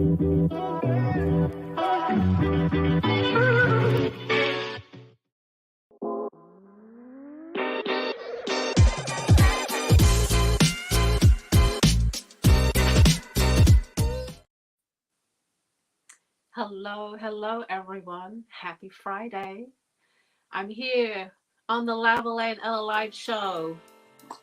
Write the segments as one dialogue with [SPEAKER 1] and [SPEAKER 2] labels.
[SPEAKER 1] Hello, hello everyone. Happy Friday. I'm here on the Lavalas Live show.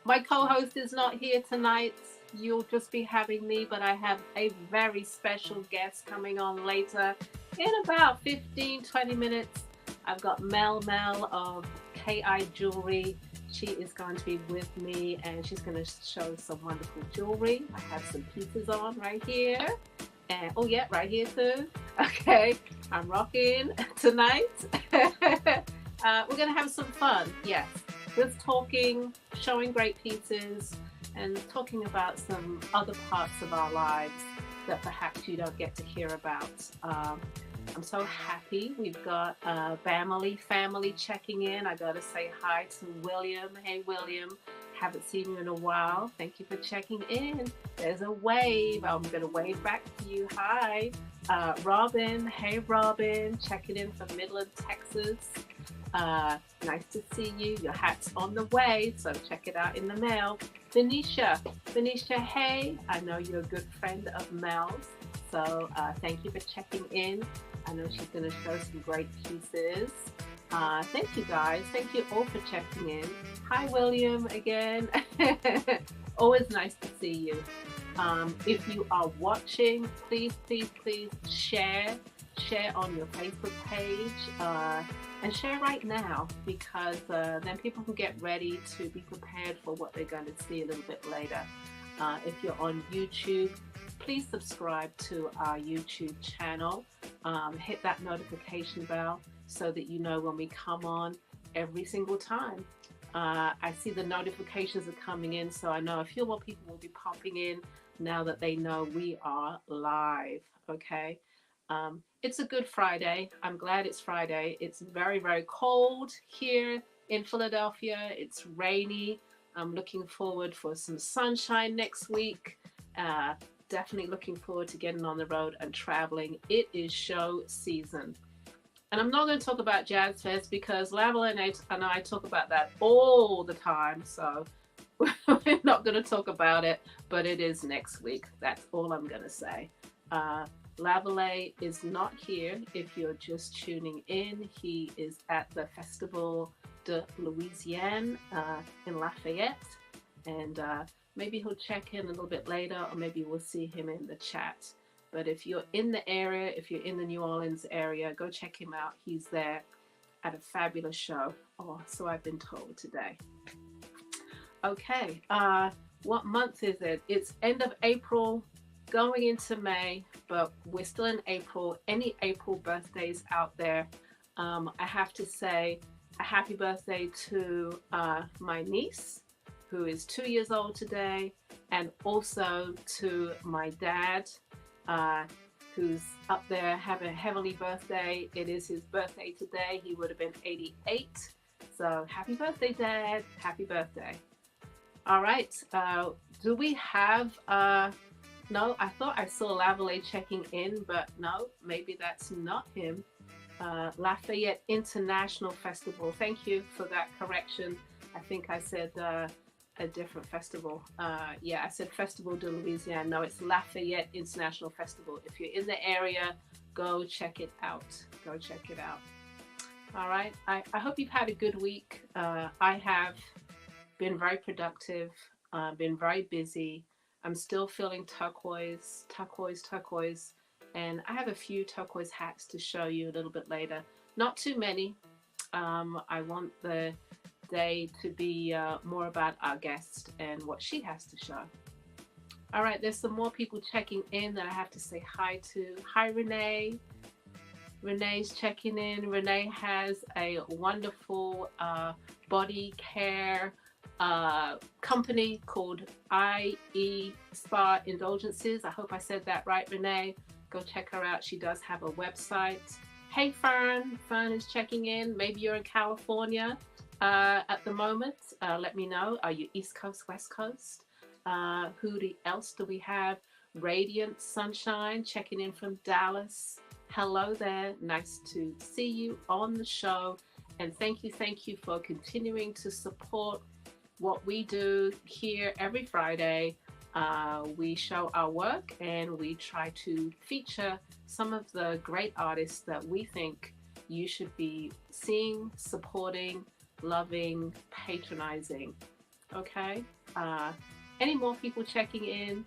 [SPEAKER 1] My co-host is not here tonight. You'll just be having me, but I have a very special guest coming on later in about 15-20 minutes. I've got Mel of KI Jewelry. She is going to be with me and she's going to show some wonderful jewelry. I have some pieces on right here. And oh yeah, right here too. Okay, I'm rocking tonight. We're gonna have some fun. Yes, just talking, showing great pieces, and talking about some other parts of our lives that perhaps you don't get to hear about. I'm so happy. We've got family checking in. I gotta say hi to William. Hey William. Haven't seen you in a while. Thank you for checking in. There's a wave. I'm going to wave back to you. Hi. Robin. Hey, Robin. Checking in from Midland, Texas. Nice to see you. Your hat's on the way, so check it out in the mail. Venetia, hey. I know you're a good friend of Mel's, so thank you for checking in. I know she's going to show some great pieces. Thank you guys. Thank you all for checking in. Hi William again. Always nice to see you. If you are watching, please share on your Facebook page and share right now, because then people can get ready to be prepared for what they're going to see a little bit later. If you're on YouTube, please subscribe to our YouTube channel. Hit that notification bell so that you know when we come on every single time. I see the notifications are coming in, so I know a few more people will be popping in now that they know we are live. Okay, it's a good Friday. I'm glad it's Friday. It's very, very cold here in Philadelphia. It's rainy. I'm looking forward for some sunshine next week. Definitely looking forward to getting on the road and traveling. It is show season. And I'm not going to talk about Jazz Fest because Lavalas and I talk about that all the time. So we're not going to talk about it, but it is next week. That's all I'm going to say. Lavalas is not here if you're just tuning in. He is at the Festival de Louisiane in Lafayette. And maybe he'll check in a little bit later, or maybe we'll see him in the chat. But if you're in the area, if you're in the New Orleans area, go check him out. He's there at a fabulous show. Oh, so I've been told today. Okay, what month is it? It's end of April, going into May, but we're still in April. Any April birthdays out there? I have to say a happy birthday to my niece, who is 2 years old today, and also to my dad, who's up there having a heavenly birthday. It is his birthday today. He would have been 88. So happy birthday, Dad. Happy birthday. All right. Do we have, no, I thought I saw Lavalas checking in, but no, maybe that's not him. Lafayette International Festival. Thank you for that correction. I think I said a different festival. Yeah, I said Festival de Louisiane. No, it's Lafayette International Festival. If you're in the area, go check it out. Go check it out. All right. I hope you've had a good week. I have been very productive, been very busy. I'm still feeling turquoise. And I have a few turquoise hats to show you a little bit later. Not too many. I want the day to be more about our guest and what she has to show. All right, there's some more people checking in that I have to say hi to. Hi, Renee. Renee's checking in. Renee has a wonderful body care company called IE Spa Indulgences. I hope I said that right, Renee. Go check her out. She does have a website. Hey, Fern. Fern is checking in. Maybe you're in California at the moment. Let me know. Are you East Coast, West Coast? Who else do we have? Radiant Sunshine, checking in from Dallas. Hello there. Nice to see you on the show. And thank you for continuing to support what we do here every Friday. We show our work and we try to feature some of the great artists that we think you should be seeing, supporting, loving, patronizing. Okay? Any more people checking in?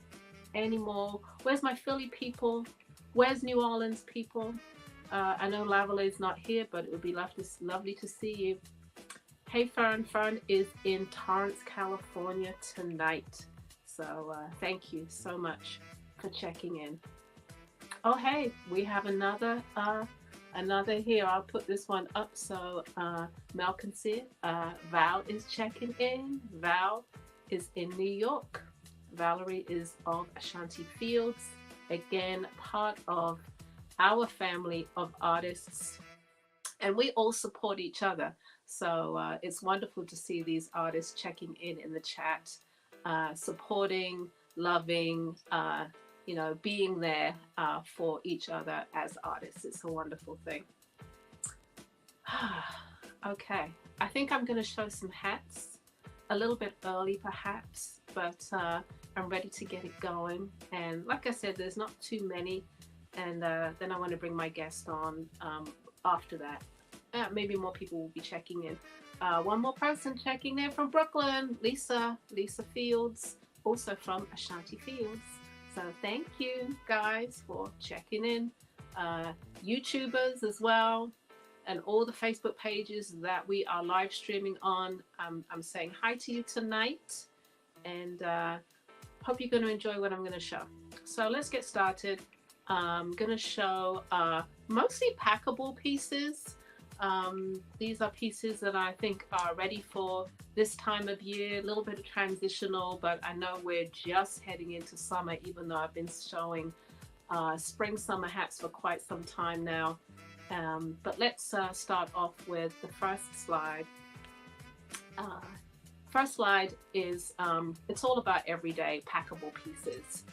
[SPEAKER 1] Any more? Where's my Philly people? Where's New Orleans people? I know Lavalas is not here, but it would be lovely to see you. Hey Fern, Fern is in Torrance, California tonight. So thank you so much for checking in. Oh hey, we have another here. I'll put this one up so Mel can see it. Val is checking in. Val is in New York. Valerie is of Ashanti Fields. Again, part of our family of artists. And we all support each other. So it's wonderful to see these artists checking in the chat, supporting, loving, being there for each other as artists. It's a wonderful thing. Okay, I think I'm going to show some hats a little bit early perhaps, but I'm ready to get it going. And like I said, there's not too many. And then I want to bring my guest on after that. Maybe more people will be checking in. One more person checking in from Brooklyn, Lisa Fields, also from Ashanti Fields. So thank you guys for checking in. YouTubers as well, and all the Facebook pages that we are live streaming on. I'm saying hi to you tonight, and hope you're going to enjoy what I'm going to show. So let's get started. I'm going to show mostly packable pieces. These are pieces that I think are ready for this time of year, a little bit of transitional, but I know we're just heading into summer, even though I've been showing spring summer hats for quite some time now. But let's start off with the first slide. First slide is, it's all about everyday packable pieces.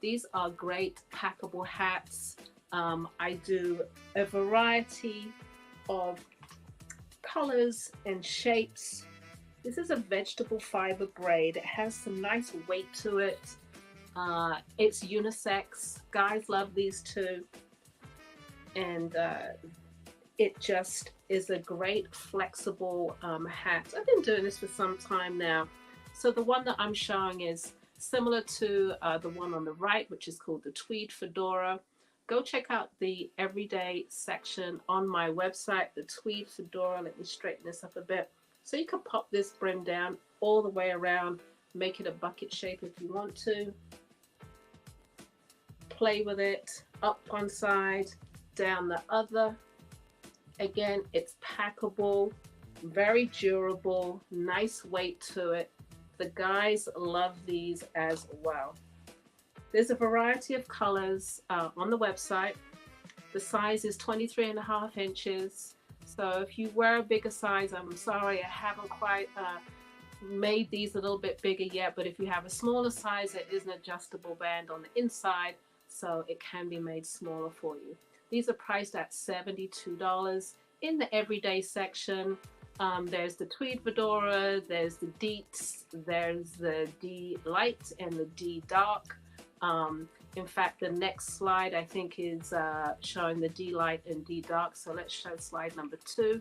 [SPEAKER 1] These are great packable hats. I do a variety of colors and shapes. This is a vegetable fiber braid. It has some nice weight to it. It's unisex. Guys love these too. And it just is a great flexible hat. I've been doing this for some time now. So the one that I'm showing is similar to the one on the right, which is called the Tweed Fedora. Go check out the everyday section on my website, the Tweed Fedora. Let me straighten this up a bit. So you can pop this brim down all the way around, make it a bucket shape if you want to. Play with it, up one side, down the other. Again, it's packable, very durable, nice weight to it. The guys love these as well. There's a variety of colors on the website. The size is 23.5 inches. So if you wear a bigger size, I'm sorry, I haven't quite made these a little bit bigger yet, but if you have a smaller size, there is an adjustable band on the inside, so it can be made smaller for you. These are priced at $72. In the everyday section, there's the Tweed Fedora, there's the Deets, there's the D Light and the D Dark. In fact, the next slide I think is showing the D Light and D Dark. So let's show slide number 2.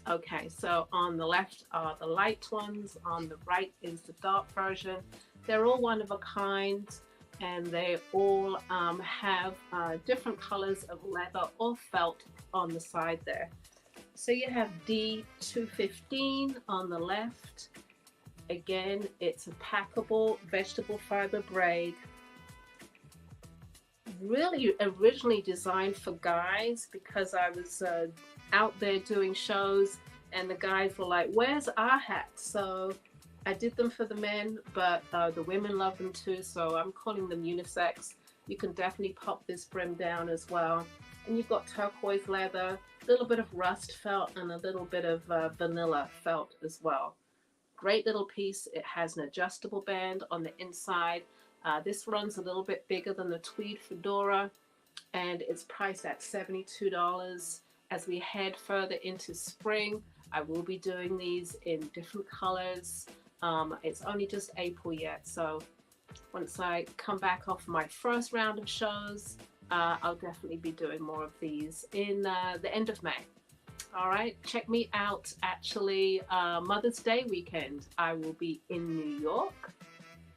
[SPEAKER 1] Okay, so on the left are the light ones, on the right is the dark version. They're all one of a kind, and they all have different colors of leather or felt on the side there. So you have D215 on the left. Again, it's a packable vegetable fiber braid. Really originally designed for guys, because I was out there doing shows and the guys were like, where's our hat? So I did them for the men, but the women love them too, so I'm calling them unisex. You can definitely pop this brim down as well. And you've got turquoise leather, a little bit of rust felt, and a little bit of vanilla felt as well. Great little piece. It has an adjustable band on the inside. This runs a little bit bigger than the tweed fedora, and it's priced at $72. As we head further into spring, I will be doing these in different colors. It's only just April yet, so once I come back off my first round of shows, I'll definitely be doing more of these in the end of May. All right, check me out. Actually, Mother's Day weekend, I will be in New York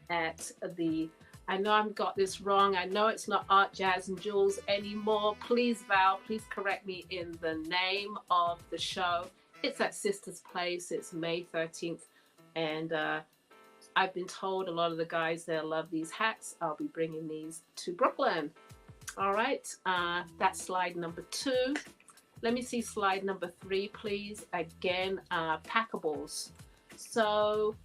[SPEAKER 1] at the, I know I've got this wrong. I know it's not Art, Jazz, and Jewels anymore. Please, Val, please correct me in the name of the show. It's at Sister's Place. It's May 13th. And I've been told a lot of the guys there love these hats. I'll be bringing these to Brooklyn. All right, that's slide number 2. Let me see slide number 3, please. Again, packables. So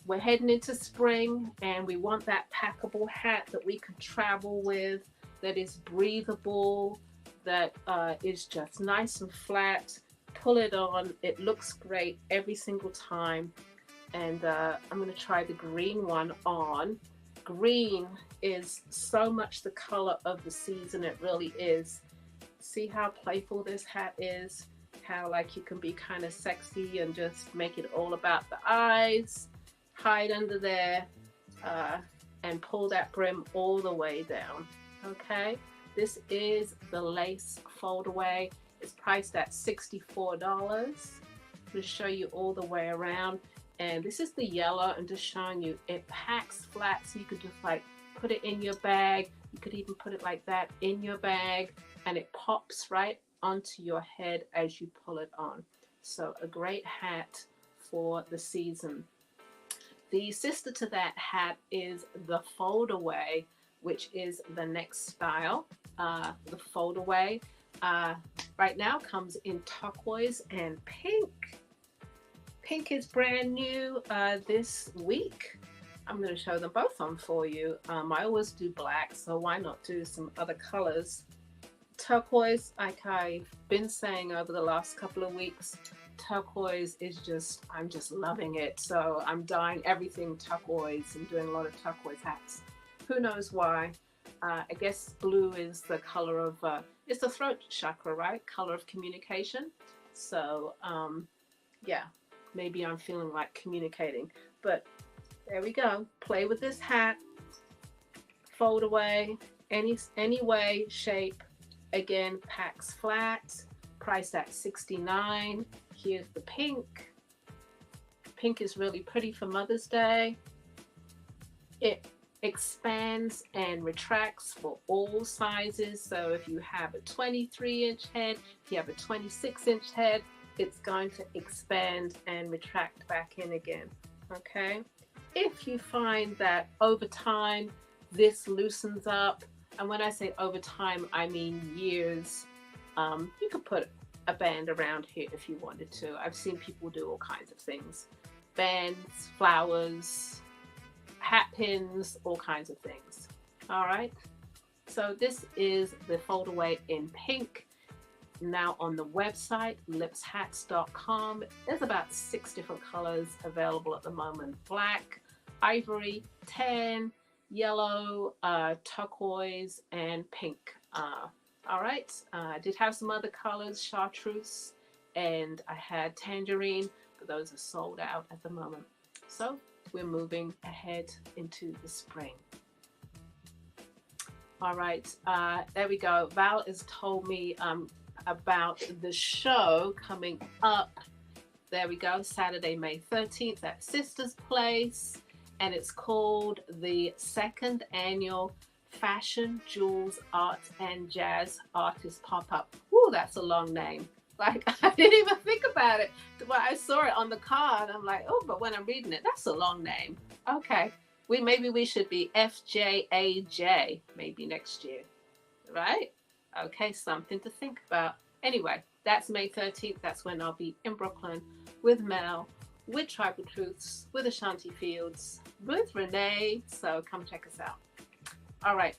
[SPEAKER 1] we're heading into spring and we want that packable hat that we can travel with, that is breathable, that is just nice and flat. Pull it on, it looks great every single time. And I'm going to try the green one on. Green is so much the color of the season, it really is. See how playful this hat is? How like you can be kind of sexy and just make it all about the eyes. Hide under there and pull that brim all the way down. Okay, this is the lace fold away. It's priced at $64. I'm going to show you all the way around. And this is the yellow. I'm just showing you. It packs flat, so you could just like put it in your bag. You could even put it like that in your bag, and it pops right onto your head as you pull it on. So a great hat for the season. The sister to that hat is the fold away, which is the next style. The fold away right now comes in turquoise and pink. Pink is brand new this week. I'm going to show them both on for you. I always do black, so why not do some other colors? Turquoise, like I've been saying over the last couple of weeks, turquoise is just, I'm just loving it. So I'm dyeing everything turquoise and doing a lot of turquoise hats. Who knows why? I guess blue is the color of, it's the throat chakra, right? Color of communication. So yeah, maybe I'm feeling like communicating. But there we go. Play with this hat. Fold away, any way, shape. Again, packs flat, priced at $69. Here's the pink. Pink is really pretty for Mother's Day. It expands and retracts for all sizes. So if you have a 23-inch head, if you have a 26-inch head, it's going to expand and retract back in again. Okay? If you find that over time this loosens up, and when I say over time, I mean years, you could put a band around here if you wanted to. I've seen people do all kinds of things. Bands, flowers, hat pins, all kinds of things. All right. So this is the fold away in pink. Now on the website, lipshats.com, there's about 6 different colors available at the moment. Black, ivory, tan, yellow, turquoise, and pink. All right, I did have some other colors, chartreuse, and I had tangerine, but those are sold out at the moment. So we're moving ahead into the spring. All right, there we go. Val has told me about the show coming up. There we go, Saturday, May 13th at Sister's Place. And it's called the 2nd Annual Fashion, Jewels, Art, and Jazz Artist Pop-Up. Ooh, that's a long name. Like, I didn't even think about it. Well, I saw it on the card. I'm like, oh, but when I'm reading it, that's a long name. Okay. Maybe we should be FJAJ maybe next year. Right? Okay, something to think about. Anyway, that's May 13th. That's when I'll be in Brooklyn with Mel, with Tribal Truths, with Ashanti Fields, with Renee. So come check us out. All right,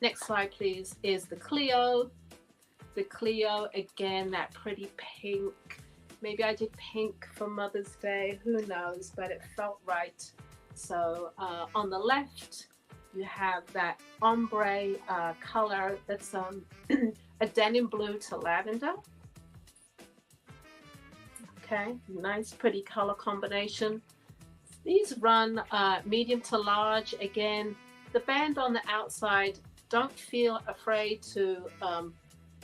[SPEAKER 1] next slide, please, is the Clio. The Clio, again, that pretty pink. Maybe I did pink for Mother's Day, who knows, but it felt right. So on the left, You have that ombre color that's a denim blue to lavender. Okay, nice pretty color combination. These run medium to large. Again, the band on the outside, don't feel afraid to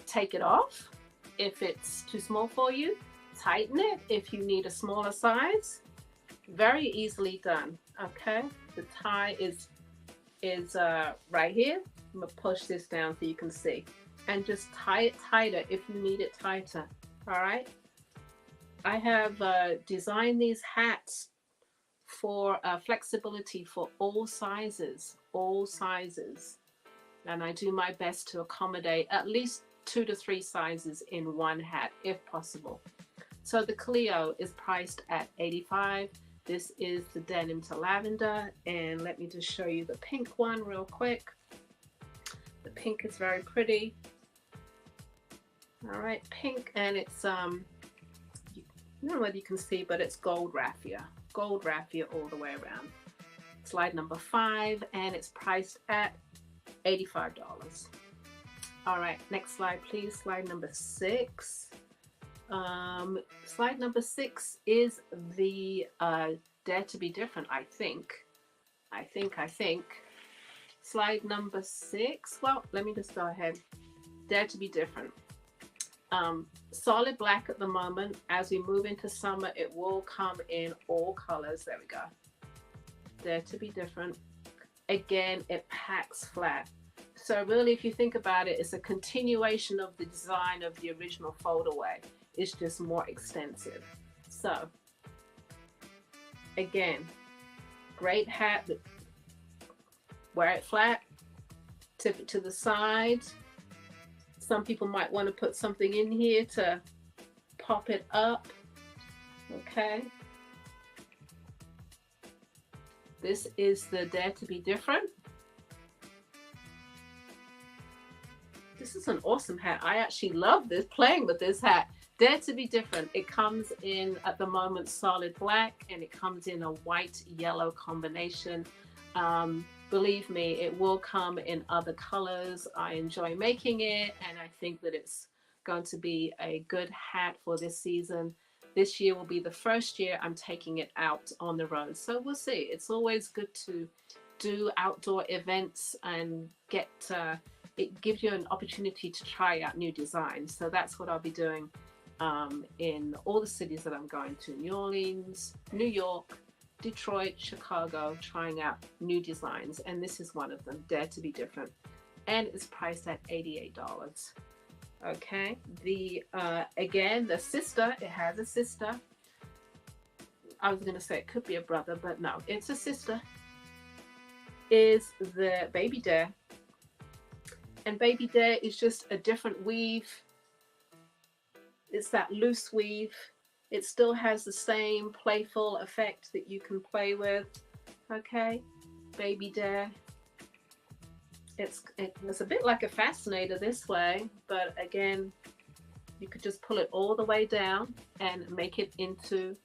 [SPEAKER 1] take it off if it's too small for you. Tighten it if you need a smaller size. Very easily done. Okay, the tie is right here. I'm gonna push this down so you can see, and just tie it tighter if you need it tighter. All right. I have designed these hats for flexibility for all sizes, and I do my best to accommodate at least 2 to 3 sizes in one hat if possible. So the Clio is priced at $85. This is the denim to lavender, and let me just show you the pink one real quick. The pink is very pretty. All right, pink, and it's I don't know whether you can see, but it's gold raffia all the way around. Slide number 5, and it's priced at $85. All right, next slide please. Slide number 6. Slide number 6 is the Dare to be Different. I think. Slide number 6. Well, let me just go ahead. Dare to be Different. Solid black at the moment. As we move into summer, it will come in all colors. There we go. Dare to be Different. Again, it packs flat. So really, if you think about it, it's a continuation of the design of the original foldaway. It's just more extensive. So again, great hat. Wear it flat, tip it to the side. Some people might want to put something in here to pop it up. Okay. This is the Dare to be Different. This is an awesome hat. I actually love this, playing with this hat. Dare to be Different. It comes in, at the moment, solid black, and it comes in a white yellow combination. Believe me, it will come in other colors. I enjoy making it, and I think that it's going to be a good hat for this season. This year will be the first year I'm taking it out on the road, so we'll see. It's always good to do outdoor events and get it gives you an opportunity to try out new designs. So that's what I'll be doing in all the cities that I'm going to: New Orleans, New York, Detroit, Chicago, trying out new designs, and this is one of them, Dare to be Different, and it's priced at $88. Okay, the again, the sister, it has a sister. I was gonna say it could be a brother, but no, it's a sister, is the Baby Dare. And Baby Dare is just a different weave. It's that loose weave. It still has the same playful effect that you can play with. Okay, Baby Dare. It's a bit like a fascinator this way, but again, you could just pull it all the way down and make it into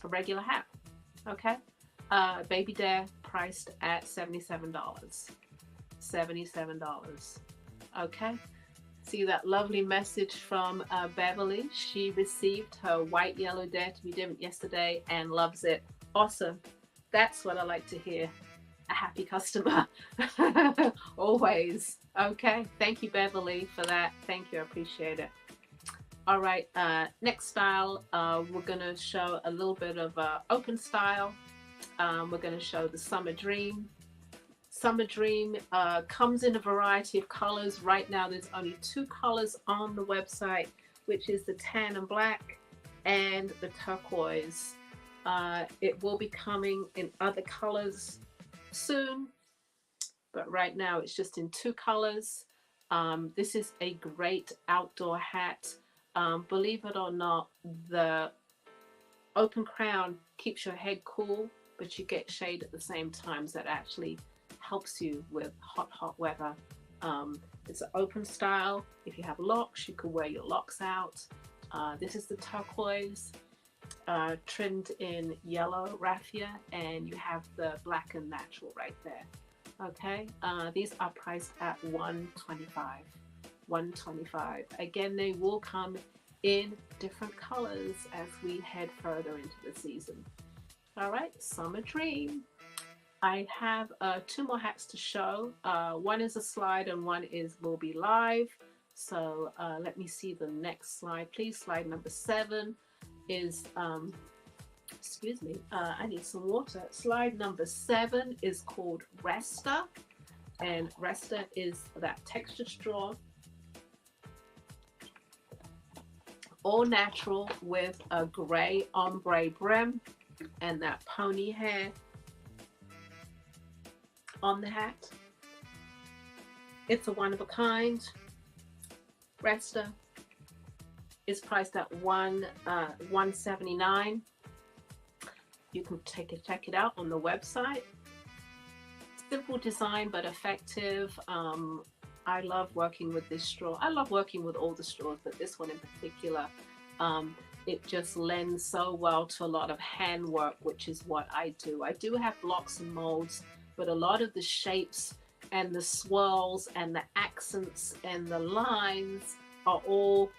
[SPEAKER 1] a regular hat. Okay, Baby Dare priced at $77. $77. Okay. See that lovely message from Beverly. She received her white yellow Dare to be Different yesterday and loves it. Awesome. That's what I like to hear. A happy customer. Always. Okay. Thank you, Beverly, for that. Thank you. I appreciate it. All right. Next style, we're going to show a little bit of open style. We're going to show the Summer Dream. Summer Dream comes in a variety of colors. Right now there's only 2 colors on the website, which is the tan and black and the turquoise. It will be coming in other colors soon, but right now it's just in 2 colors. This is a great outdoor hat. Believe it or not, the open crown keeps your head cool, but you get shade at the same time, so that actually helps you with hot weather. It's an open style. If you have locks, you can wear your locks out. This is the turquoise, trimmed in yellow raffia, and you have the black and natural right there. Okay, these are priced at $125. $125. Again, they will come in different colors as we head further into the season. All right, Summer Dream. I have two more hats to show. One is a slide and one will be live. So let me see the next slide, please. Slide number 7 is, excuse me, I need some water. Slide number 7 is called Resta. And Resta is that textured straw, all natural with a gray ombre brim and that pony hair on the hat. It's a one of a kind. Resta is priced at $179. You can check it out on the website. Simple design but effective. I love working with this straw. I love working with all the straws, but this one in particular, it just lends so well to a lot of handwork, which is what I do. I do have blocks and molds, but a lot of the shapes and the swirls and the accents and the lines are all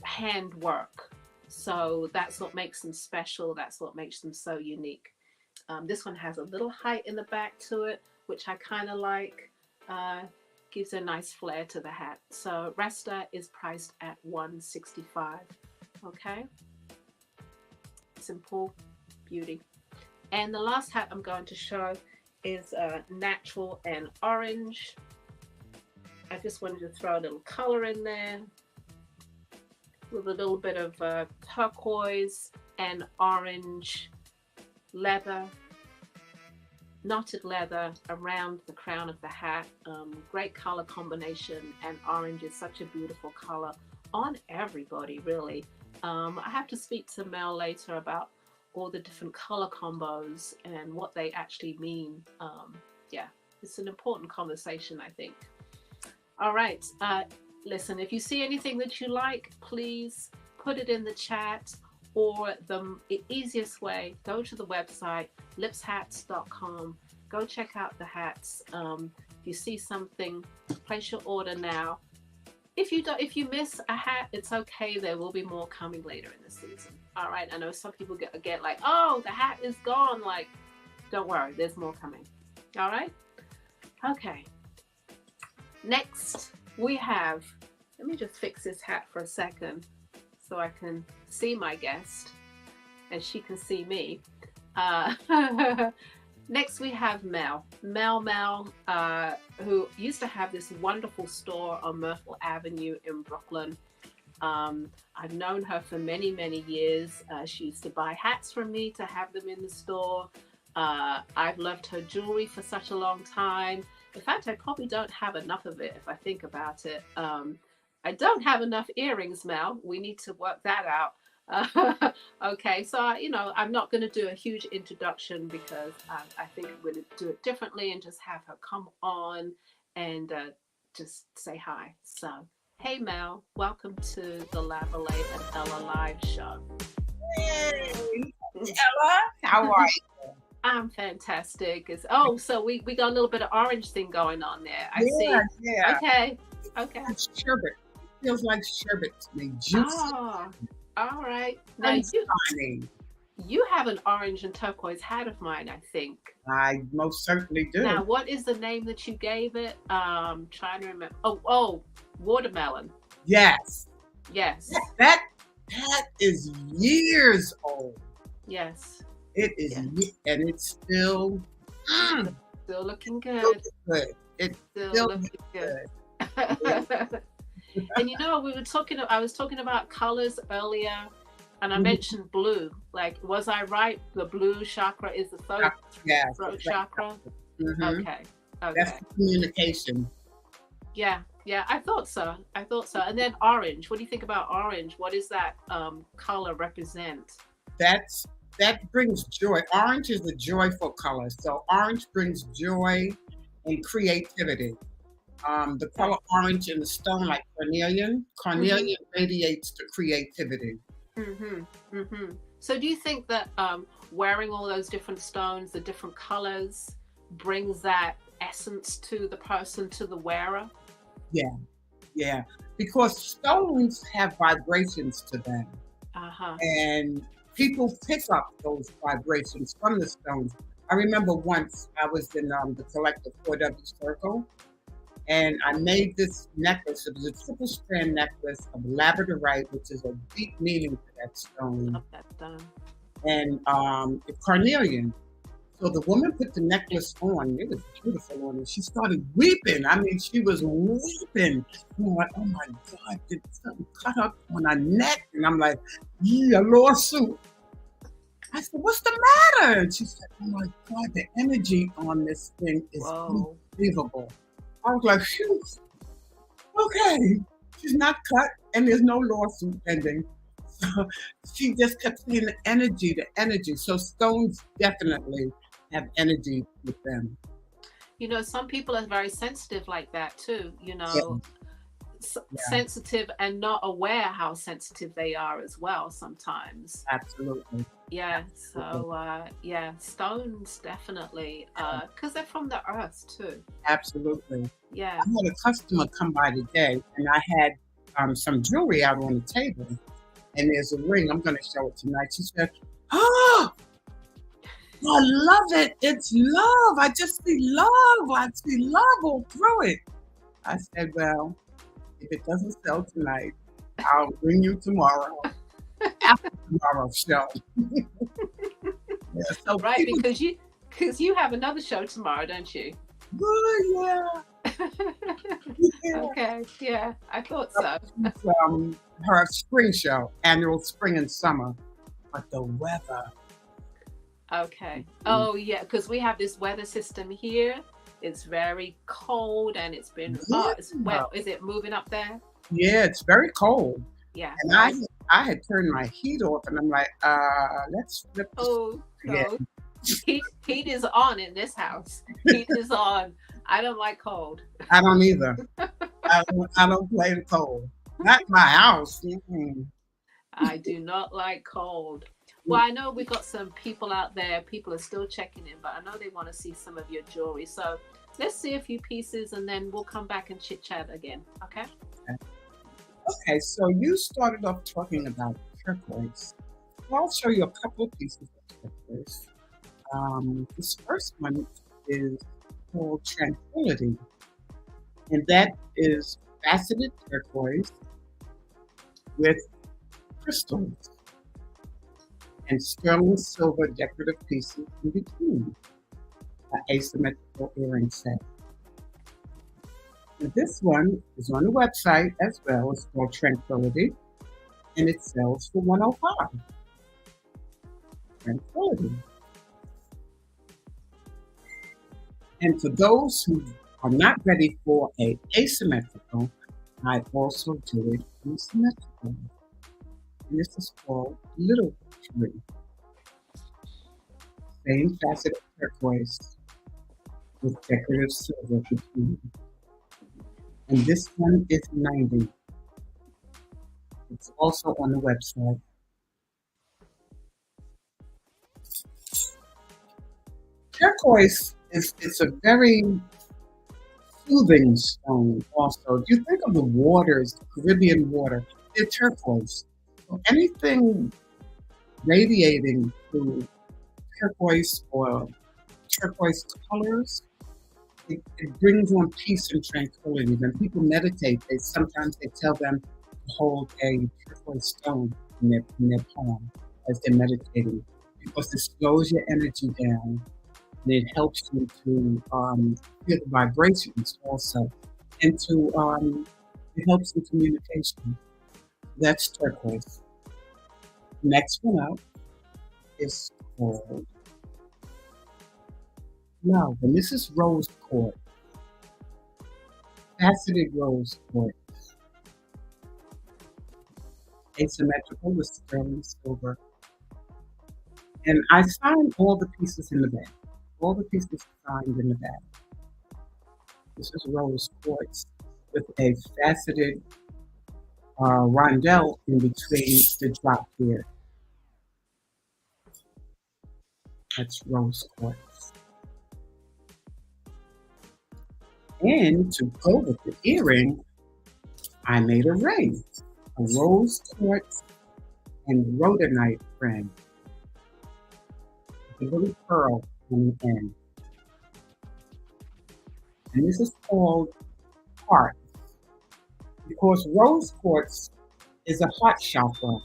[SPEAKER 1] handwork. So that's what makes them special. That's what makes them so unique. This one has a little height in the back to it, which I kind of like. Gives a nice flair to the hat. So Resta is priced at $165. Okay, simple beauty. And the last hat I'm going to show is natural and orange. I just wanted to throw a little color in there with a little bit of turquoise and orange leather, knotted leather around the crown of the hat. Great color combination, and orange is such a beautiful color on everybody, really. I have to speak to Mel later about all the different color combos and what they actually mean. Yeah, it's an important conversation, I think. All right, listen, if you see anything that you like, please put it in the chat, or the easiest way, go to the website, lipshats.com. Go check out the hats. If you see something, place your order now. If you miss a hat, it's okay. There will be more coming later in the season. All right. I know some people get like, oh, the hat is gone. Like, don't worry, there's more coming. All right. Okay. Next, we have. Let me just fix this hat for a second so I can see my guest and she can see me. Next, we have Mel, who used to have this wonderful store on Myrtle Avenue in Brooklyn. I've known her for many, many years. She used to buy hats from me to have them in the store. I've loved her jewelry for such a long time. In fact, I probably don't have enough of it if I think about it. I don't have enough earrings, Mel. We need to work that out. Okay, so I'm not going to do a huge introduction because I think I'm going to do it differently and just have her come on and just say hi. So, hey Mel, welcome to the Lavalas and Ella Live show.
[SPEAKER 2] Hey, Ella, how are you?
[SPEAKER 1] I'm fantastic. So we got a little bit of orange thing going on there. I see.
[SPEAKER 2] Yeah.
[SPEAKER 1] Okay.
[SPEAKER 2] It's sherbet. It feels like sherbet to me. Juicy.
[SPEAKER 1] Oh, all right. Now you have an orange and turquoise hat of mine, I think.
[SPEAKER 2] I most certainly do.
[SPEAKER 1] Now, what is the name that you gave it? Trying to remember. Oh, watermelon.
[SPEAKER 2] Yes.
[SPEAKER 1] Yes.
[SPEAKER 2] That is years old.
[SPEAKER 1] Yes.
[SPEAKER 2] It is, and it's still
[SPEAKER 1] looking good.
[SPEAKER 2] It's
[SPEAKER 1] still looking good. And I was talking about colors earlier, and I mentioned blue. Like, was I right? The blue chakra is the throat chakra.
[SPEAKER 2] Mm-hmm.
[SPEAKER 1] Okay.
[SPEAKER 2] That's communication.
[SPEAKER 1] Yeah, I thought so. And then orange. What do you think about orange? What does that color represent?
[SPEAKER 2] That brings joy. Orange is a joyful color. So orange brings joy and creativity. The color orange in the stone, like carnelian radiates the creativity.
[SPEAKER 1] So do you think that wearing all those different stones, the different colors, brings that essence to the person, to the wearer.
[SPEAKER 2] Yeah, yeah. Because stones have vibrations to them,
[SPEAKER 1] Uh-huh.
[SPEAKER 2] and people pick up those vibrations from the stones. I remember once I was in the collective 4W circle, and I made this necklace. It was a triple strand necklace of labradorite, which is a deep meaning to that stone,
[SPEAKER 1] Love that stone.
[SPEAKER 2] and carnelian. So the woman put the necklace on. It was beautiful on her. She started weeping. I mean, she was weeping. I'm like, oh my God, did something cut up on her neck? And I'm like, yeah, a lawsuit. I said, what's the matter? And she said, oh my God, the energy on this thing is
[SPEAKER 1] Whoa.
[SPEAKER 2] unbelievable. I was like, phew, okay. She's not cut and there's no lawsuit pending. So she just kept saying the energy. So stones definitely have energy with them.
[SPEAKER 1] You know, some people are very sensitive like that too, you
[SPEAKER 2] Yeah,
[SPEAKER 1] know,
[SPEAKER 2] yeah,
[SPEAKER 1] sensitive and not aware how sensitive they are as well sometimes.
[SPEAKER 2] absolutely.
[SPEAKER 1] Yeah,
[SPEAKER 2] Absolutely.
[SPEAKER 1] so yeah, stones definitely, because they're from the earth too.
[SPEAKER 2] Absolutely.
[SPEAKER 1] Yeah.
[SPEAKER 2] I had a customer come by today and I had some jewelry out on the table and there's a ring. I'm going to show it tonight. She said, oh, I love it. It's love. I just see love. I see love all through it. I said, well, if it doesn't sell tonight, I'll bring you tomorrow after tomorrow's show. Yeah, so
[SPEAKER 1] Right,
[SPEAKER 2] people,
[SPEAKER 1] because you have another show tomorrow, don't you?
[SPEAKER 2] oh, yeah.
[SPEAKER 1] Okay, yeah, I thought so.
[SPEAKER 2] From her spring show, annual spring and summer, but the weather.
[SPEAKER 1] Okay. Oh yeah, because we have this weather system here. It's very cold and it's been it's
[SPEAKER 2] Yeah,
[SPEAKER 1] wet. Is it moving up there?
[SPEAKER 2] yeah, it's very cold,
[SPEAKER 1] Yeah.
[SPEAKER 2] and
[SPEAKER 1] Right.
[SPEAKER 2] I had turned my heat off, and I'm like, let's flip this
[SPEAKER 1] Oh
[SPEAKER 2] again.
[SPEAKER 1] no. Heat is on in this house. Heat is on. I don't like cold.
[SPEAKER 2] I don't either. I don't play the cold. Not my house. Mm-mm.
[SPEAKER 1] I do not like cold. Well, I know we got some people out there. People are still checking in, but I know they want to see some of your jewelry. So let's see a few pieces and then we'll come back and chit chat again. Okay?
[SPEAKER 2] Okay, so you started off talking about turquoise. Well, I'll show you a couple of pieces of turquoise. This first one is called Tranquility, and that is faceted turquoise with crystals and sterling silver decorative pieces in between, an asymmetrical earring set. And this one is on the website as well. It's called Tranquility, and it sells for 105. Tranquility. And for those who are not ready for a asymmetrical, I also do it in symmetrical. And this is called Little Tree. Same facet of turquoise with decorative silver between. And this one is 90. It's also on the website. Turquoise is it's a very soothing stone also. If you think of the waters, the Caribbean water, they're turquoise. So anything radiating through turquoise or turquoise colors, it brings on peace and tranquility. When people meditate, sometimes they tell them to hold a turquoise stone in their palm as they're meditating because it slows your energy down and it helps you to feel the vibrations also, and it helps in communication. That's turquoise. Next one up is called love, and this is rose quartz, faceted rose quartz, asymmetrical with sterling silver. And I signed all the pieces in the bag. All the pieces signed in the bag. This is rose quartz with a faceted rondelle in between the drop here. That's rose quartz. And to go with the earring, I made a ring, a rose quartz and rhodonite ring with a little pearl on the end. And this is called heart because rose quartz is a heart chakra,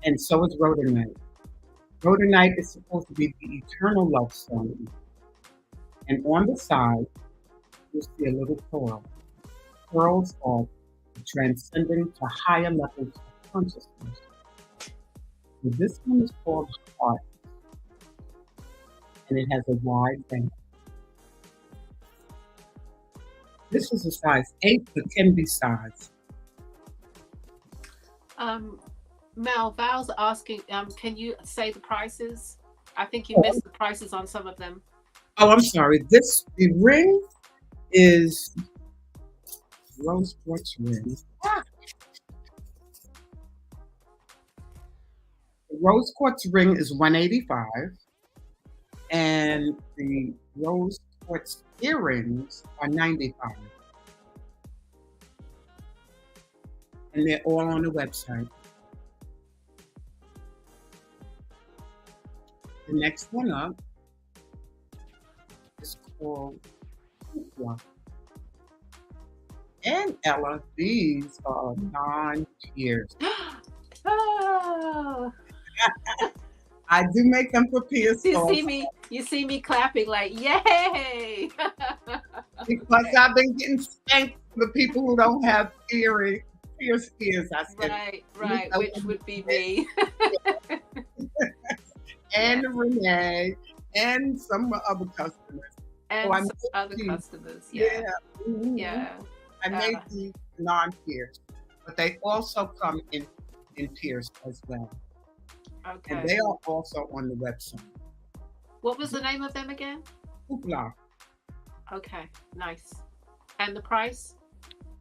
[SPEAKER 2] and so is rhodonite. Rhodonite is supposed to be the eternal love stone. And on the side, you'll see a little pearl. Pearls are transcending to higher levels of consciousness. So this one is called heart, and it has a wide band. This is a size 8, but can be sized.
[SPEAKER 1] Mel, Val's asking, can you say the prices? I think you missed the prices on some of them.
[SPEAKER 2] Oh, I'm sorry. The ring is rose quartz ring. The rose quartz ring is $185, and the rose quartz earrings are $95. And they're all on the website. The next one up is called Hoopla. And Ella, these are non-pierced.
[SPEAKER 1] Oh,
[SPEAKER 2] I do make them for pierced.
[SPEAKER 1] you see me clapping like, yay!
[SPEAKER 2] Because I've been getting spanked for the people who don't have pierced ears. I said,
[SPEAKER 1] right, which would be me.
[SPEAKER 2] And Renee and some other customers.
[SPEAKER 1] And some other customers, yeah.
[SPEAKER 2] Mm-hmm.
[SPEAKER 1] Yeah.
[SPEAKER 2] I made these non-pierced, but they also come in pierced as well.
[SPEAKER 1] Okay.
[SPEAKER 2] And they are also on the website.
[SPEAKER 1] What was the name of them again?
[SPEAKER 2] Hoopla.
[SPEAKER 1] Okay, nice. And the price?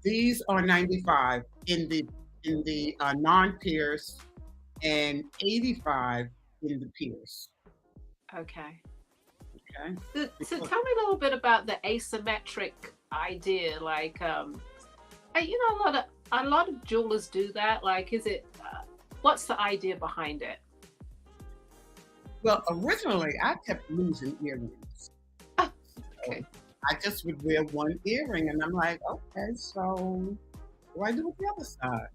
[SPEAKER 2] These are $95 in the non-pierced and $85 in the pierced.
[SPEAKER 1] Okay.
[SPEAKER 2] Okay.
[SPEAKER 1] So tell me a little bit about the asymmetric idea. Like, a lot of jewelers do that. Like, is it? What's the idea behind it?
[SPEAKER 2] Well, originally I kept losing earrings.
[SPEAKER 1] Okay.
[SPEAKER 2] So I just would wear one earring, and I'm like, okay, so what do I do with the other side?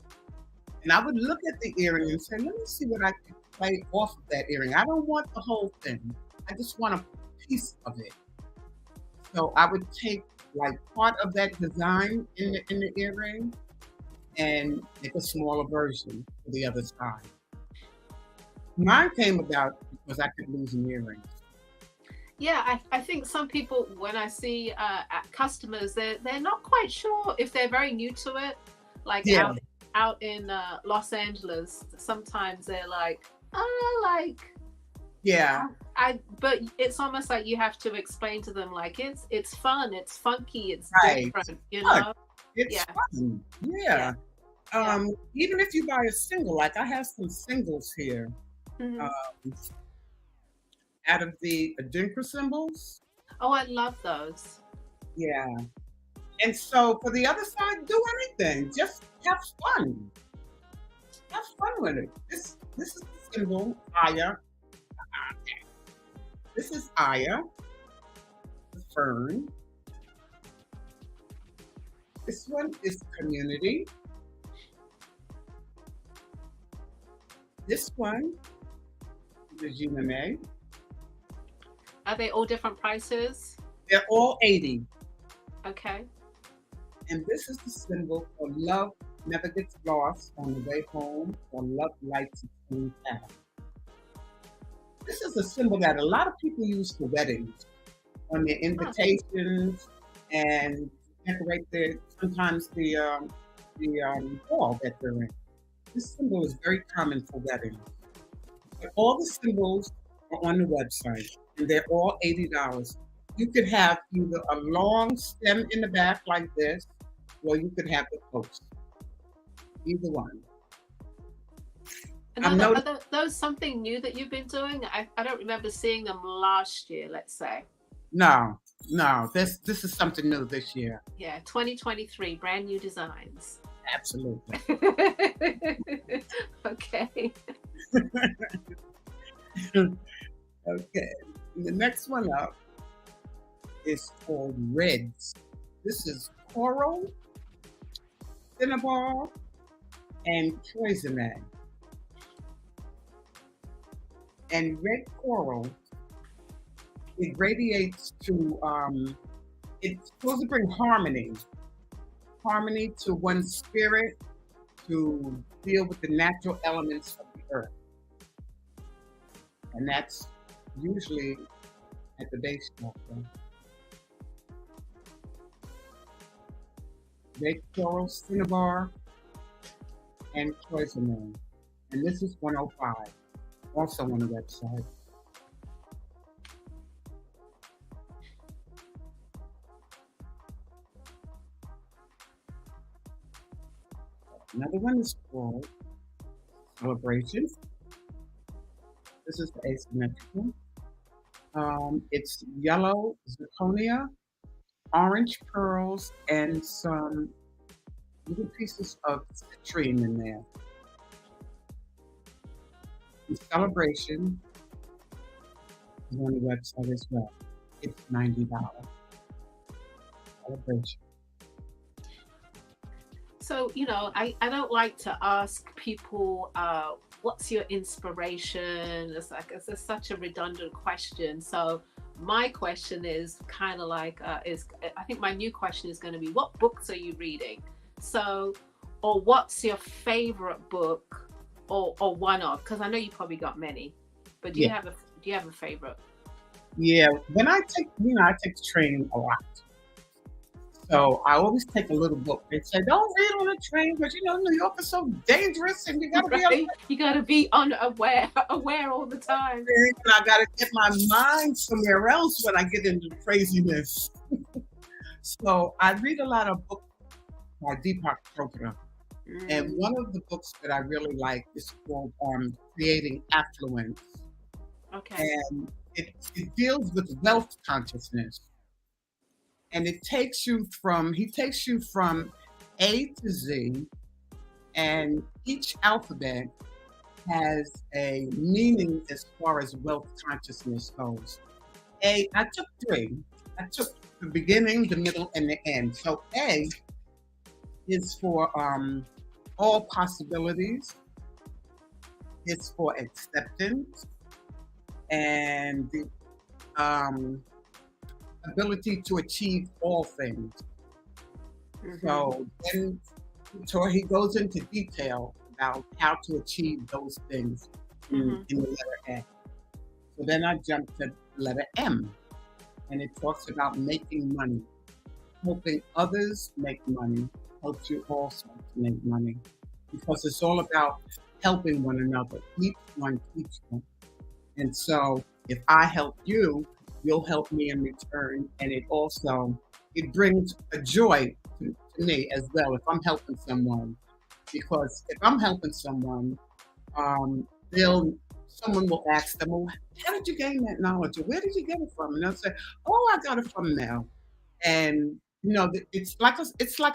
[SPEAKER 2] And I would look at the earring and say, let me see what I can play off of that earring. I don't want the whole thing. I just want a piece of it. So I would take like part of that design in the earring and make a smaller version for the other side. Mine came about because I could lose an earring.
[SPEAKER 1] Yeah, I think some people, when I see customers, they're not quite sure if they're very new to it. Like out in Los Angeles, sometimes they're like,
[SPEAKER 2] yeah.
[SPEAKER 1] But it's almost like you have to explain to them like it's fun, it's funky, it's different, you know.
[SPEAKER 2] It's fun. Yeah. Even if you buy a single, like I have some singles here.
[SPEAKER 1] Mm-hmm.
[SPEAKER 2] Out of the Adinkra symbols.
[SPEAKER 1] Oh, I love those.
[SPEAKER 2] Yeah. And so for the other side, do anything. Just have fun. Have fun with it. This is the symbol, Aya. This is Aya, the fern. This one is community. This one is Juname.
[SPEAKER 1] Are they all different prices?
[SPEAKER 2] They're all 80.
[SPEAKER 1] Okay.
[SPEAKER 2] And this is the symbol for love never gets lost on the way home, or love lights its own path. This is a symbol that a lot of people use for weddings, on their invitations, and decorate sometimes the hall that they're in. This symbol is very common for weddings. But all the symbols are on the website, and they're all $80. You could have either a long stem in the back like this, or you could have the post. Either one.
[SPEAKER 1] And are those something new that you've been doing? I don't remember seeing them last year, let's say.
[SPEAKER 2] No, No, this is something new this year.
[SPEAKER 1] Yeah, 2023, brand new designs.
[SPEAKER 2] Absolutely.
[SPEAKER 1] Okay.
[SPEAKER 2] Okay. The next one up is called Reds. This is coral, cinnabar, and poison. And red coral, it radiates to, it's supposed to bring harmony to one's spirit, to deal with the natural elements of the earth. And that's usually at the base chakra. Red coral, cinnabar, and poison. And this is 105, also on the website. Another one is called Celebration. This is the asymmetrical. It's yellow zirconia, orange pearls, and some little pieces of citrine in there. The Celebration is on the website as well. It's $90. Celebration.
[SPEAKER 1] So, I don't like to ask people, what's your inspiration? It's such a redundant question. So my question is kind of like, I think my new question is going to be, what books are you reading? So, or what's your favorite book, or one of? Because I know you probably got many, but do you have a favorite?
[SPEAKER 2] Yeah, when I take the train a lot. So I always take a little book. They say, don't read on the train, because New York is so dangerous, and you gotta be
[SPEAKER 1] you gotta be aware all the time.
[SPEAKER 2] And I gotta get my mind somewhere else when I get into craziness. So I read a lot of books by Deepak Chopra. And one of the books that I really like is called Creating Affluence.
[SPEAKER 1] Okay.
[SPEAKER 2] And it deals with wealth consciousness. And he takes you from A to Z, and each alphabet has a meaning as far as wealth consciousness goes. I took 3. I took the beginning, the middle, and the end. So A is for all possibilities. It's for acceptance and the ability to achieve all things. Mm-hmm. So he goes into detail about how to achieve those things in the letter A. So then I jumped to letter M, and it talks about making money. Helping others make money helps you also to make money, because it's all about helping one another. Each one teach one. And so if I help you, you'll help me in return. And it brings a joy to me as well if I'm helping someone. Because if I'm helping someone, someone will ask them, well, how did you gain that knowledge? Or where did you get it from? And they'll say, oh, I got it from now. And it's like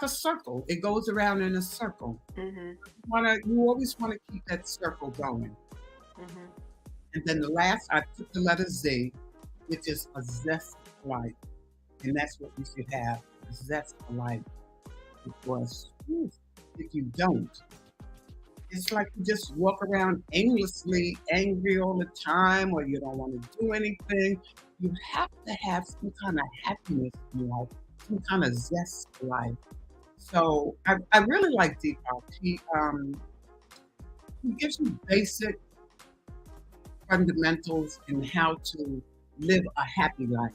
[SPEAKER 2] a circle. It goes around in a circle. Mm-hmm. You always want to keep that circle going. Mm-hmm. And then the last, I took the letter Z, which is a zest for life. And that's what you should have, a zest for life. Because if you don't, it's like you just walk around aimlessly, angry all the time, or you don't want to do anything. You have to have some kind of happiness in life, some kind of zest for life. So I really like Deepak. He gives you basic fundamentals in how to live a happy life.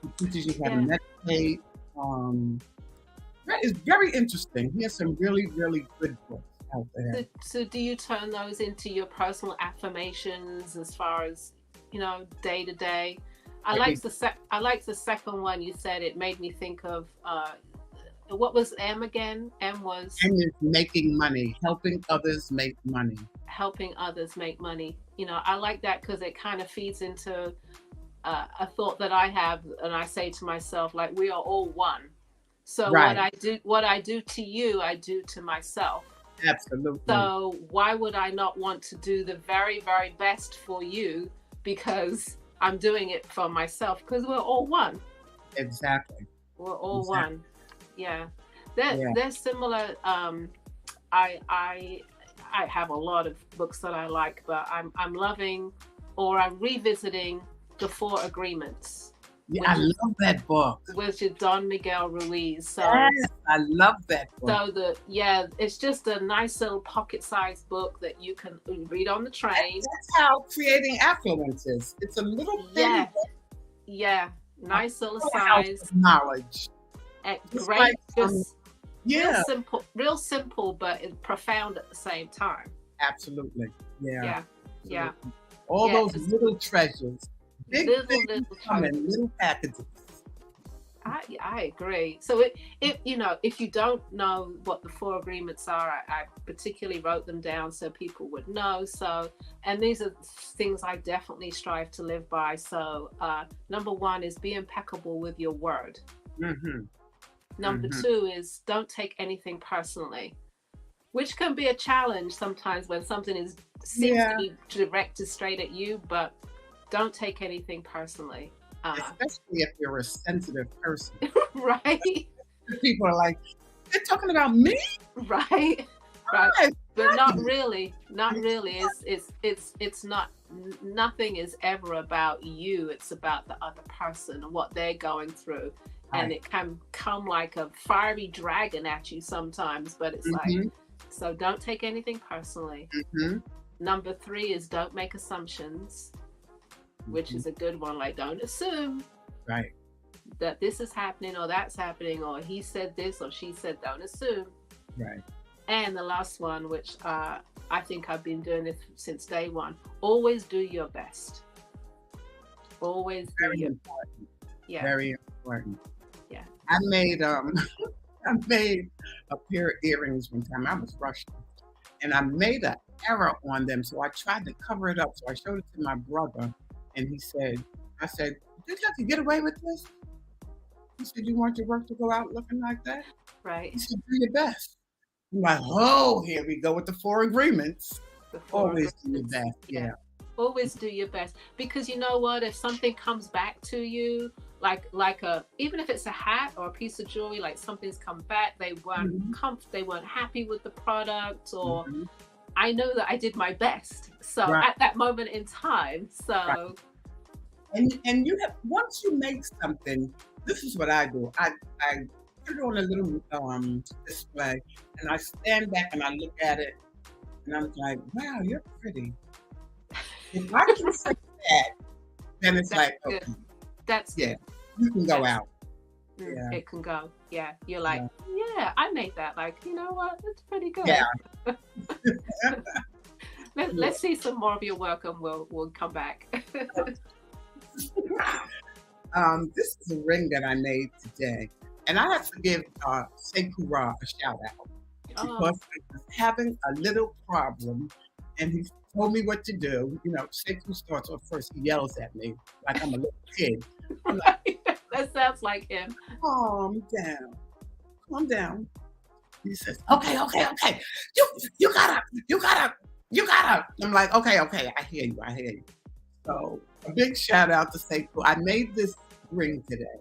[SPEAKER 2] He teaches you how to meditate. That is very interesting. He has some really, really good books out there.
[SPEAKER 1] So do you turn those into your personal affirmations as far as, day to day? I like the second one you said. It made me think of what was M again? M is
[SPEAKER 2] making money, helping others make money.
[SPEAKER 1] Helping others make money. I like that because it kind of feeds into a thought that I have, and I say to myself, like, we are all one. So
[SPEAKER 2] Right.
[SPEAKER 1] what I do to you, I do to myself.
[SPEAKER 2] Absolutely.
[SPEAKER 1] So why would I not want to do the very, very best for you because I'm doing it for myself? Because we're all one.
[SPEAKER 2] Exactly.
[SPEAKER 1] We're all
[SPEAKER 2] Exactly.
[SPEAKER 1] one. Yeah.
[SPEAKER 2] Yeah.
[SPEAKER 1] They're similar. I have a lot of books that I like, but I'm loving, or I'm revisiting, The Four Agreements,
[SPEAKER 2] Yeah, I love that book.
[SPEAKER 1] which is Don Miguel Ruiz. So
[SPEAKER 2] Yes, I love that book.
[SPEAKER 1] so it's just a nice little pocket-sized book that you can read on the train.
[SPEAKER 2] That's how creating affluence is. It's a little thing.
[SPEAKER 1] Yeah, yeah, nice little
[SPEAKER 2] House
[SPEAKER 1] size,
[SPEAKER 2] of knowledge. Just
[SPEAKER 1] great,
[SPEAKER 2] like,
[SPEAKER 1] just
[SPEAKER 2] yeah,
[SPEAKER 1] real simple, but profound at the same time.
[SPEAKER 2] absolutely. Yeah.
[SPEAKER 1] Yeah, yeah.
[SPEAKER 2] Absolutely. All
[SPEAKER 1] Yeah,
[SPEAKER 2] those
[SPEAKER 1] it's
[SPEAKER 2] little treasures. Big
[SPEAKER 1] little
[SPEAKER 2] things come
[SPEAKER 1] treasures.
[SPEAKER 2] in little packages.
[SPEAKER 1] I agree. So if if you don't know what the four agreements are, I particularly wrote them down so people would know. So, and these are things I definitely strive to live by. So, number one is be impeccable with your word.
[SPEAKER 2] Mm-hmm.
[SPEAKER 1] Number two is don't take anything personally, which can be a challenge sometimes when something seems to be directed straight at you, but don't take anything personally.
[SPEAKER 2] Especially if you're a sensitive person.
[SPEAKER 1] Right?
[SPEAKER 2] People are like, they're talking about me?
[SPEAKER 1] Right. Right. But not really. Not really. It's not, nothing is ever about you. It's about the other person and what they're going through. And it can come like a fiery dragon at you sometimes, but it's like, so don't take anything personally. Number three is don't make assumptions, which is a good one. Like, don't assume that this is happening or that's happening, or he said this or she said, don't assume.
[SPEAKER 2] Right.
[SPEAKER 1] And the last one, which I think I've been doing this since day one, always do your best. Always
[SPEAKER 2] Very
[SPEAKER 1] do your
[SPEAKER 2] important.
[SPEAKER 1] Yeah.
[SPEAKER 2] Very important.
[SPEAKER 1] Yeah.
[SPEAKER 2] I made I made a pair of earrings one time. I was rushing. And I made an error on them. So I tried to cover it up. So I showed it to my brother. And I said, you think I could get away with this? He said, you want your work to go out looking like that?
[SPEAKER 1] Right.
[SPEAKER 2] He said, do your best. I'm like, oh, here we go with the four agreements. Always do your best. Yeah.
[SPEAKER 1] Always do your best. Because you know what? If something comes back to you, like even if it's a hat or a piece of jewelry, like something's come back, they weren't they weren't happy with the product, or I know that I did my best. So at that moment in time, so
[SPEAKER 2] and you have, once you make something, this is what I do. I put it on a little display, and I stand back and I look at it, and I'm like, wow, you're pretty. If I can say that, then it's like, okay,
[SPEAKER 1] that's
[SPEAKER 2] good. You can go out.
[SPEAKER 1] Yeah. It can go. Yeah. You're like, yeah, I made that. Like, you know what? It's pretty good.
[SPEAKER 2] Yeah.
[SPEAKER 1] Let's see some more of your work, and we'll come back.
[SPEAKER 2] This is a ring that I made today, and I have to give Sekura a shout out because I was having a little problem, and he told me what to do. You know, Sekou starts off first. He yells at me like I'm a little kid. I'm like,
[SPEAKER 1] that sounds like him.
[SPEAKER 2] Calm down. He says, okay. You gotta. I'm like, okay. I hear you. So a big shout out to Sekou. I made this ring today,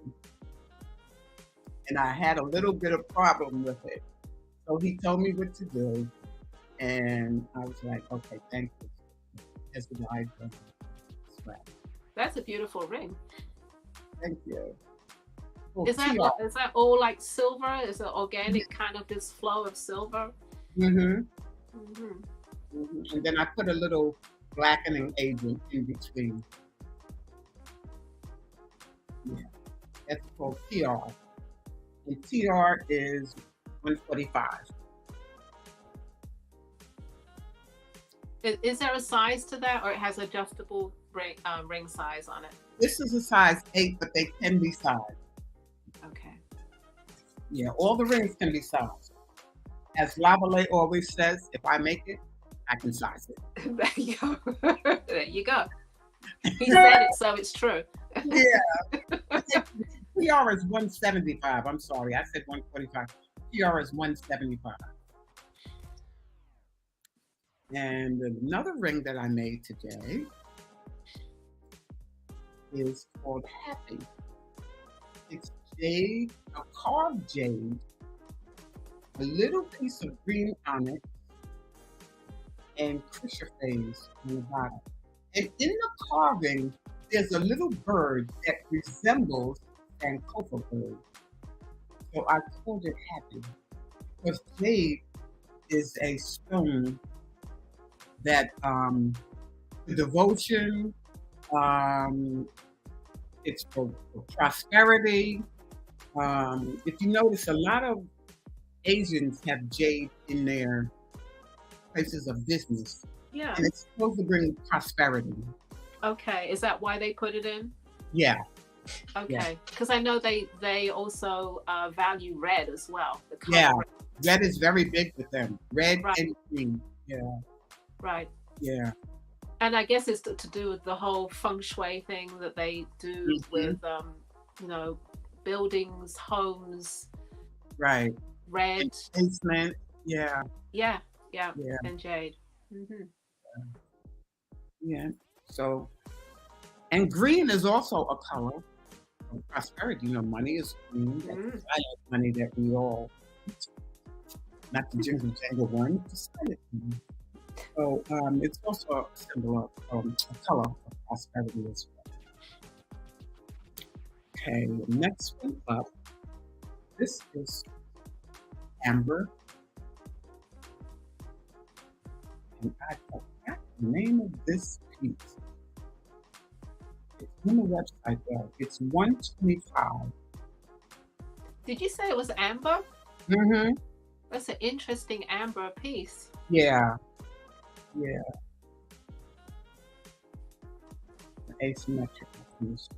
[SPEAKER 2] and I had a little bit of problem with it. So he told me what to do, and I was like, okay, thank you. That's what I do.
[SPEAKER 1] That's a beautiful ring.
[SPEAKER 2] Thank you.
[SPEAKER 1] Is that all like silver? Is it organic kind of this flow of silver?
[SPEAKER 2] And then I put a little blackening agent in between. Yeah, that's called TR. And TR is 145.
[SPEAKER 1] Is there a size to that, or it has adjustable ring size on it?
[SPEAKER 2] This is a size 8, but they can be sized.
[SPEAKER 1] Okay.
[SPEAKER 2] Yeah, all the rings can be sized. As Lavalas always says, if I make it, I can size it.
[SPEAKER 1] There you go. There you go. He said it, so it's true.
[SPEAKER 2] Yeah. PR is 175. I'm sorry, I said 145. PR is 175. And another ring that I made today is called Happy. It's jade, a carved jade, a little piece of green onyx, and chrysoprase on the bottom. And in the carving, there's a little bird that resembles Sankofa bird. So I called it Happy because jade is a stone that the devotion, um, it's for prosperity. If you notice, a lot of Asians have jade in their places of business,
[SPEAKER 1] Yeah.
[SPEAKER 2] and it's supposed to bring prosperity.
[SPEAKER 1] Okay. Is that why they put it in?
[SPEAKER 2] Yeah.
[SPEAKER 1] Okay. Because I know they also value red as well. The color
[SPEAKER 2] Yeah.
[SPEAKER 1] red.
[SPEAKER 2] Red is very big with them. Red
[SPEAKER 1] Right.
[SPEAKER 2] and green. Yeah.
[SPEAKER 1] Right.
[SPEAKER 2] Yeah.
[SPEAKER 1] And I guess it's to do with the whole feng shui thing that they do with, you know, buildings, homes,
[SPEAKER 2] Right.
[SPEAKER 1] red.
[SPEAKER 2] Basement. Yeah.
[SPEAKER 1] Yeah. Yeah.
[SPEAKER 2] Yeah.
[SPEAKER 1] And jade. Mm-hmm.
[SPEAKER 2] Yeah. So, and green is also a color of prosperity. You know, money is green. That's the silent money that we all, not the jingle jangle one, the silent money. So it's also a symbol of a color of prosperity as well. Okay, next one up. This is amber. And I forgot the name of this piece. It's on the website though. It's 125.
[SPEAKER 1] Did you say it was amber?
[SPEAKER 2] Mm-hmm.
[SPEAKER 1] That's an interesting amber piece.
[SPEAKER 2] Yeah. Yeah. Asymmetrical piece.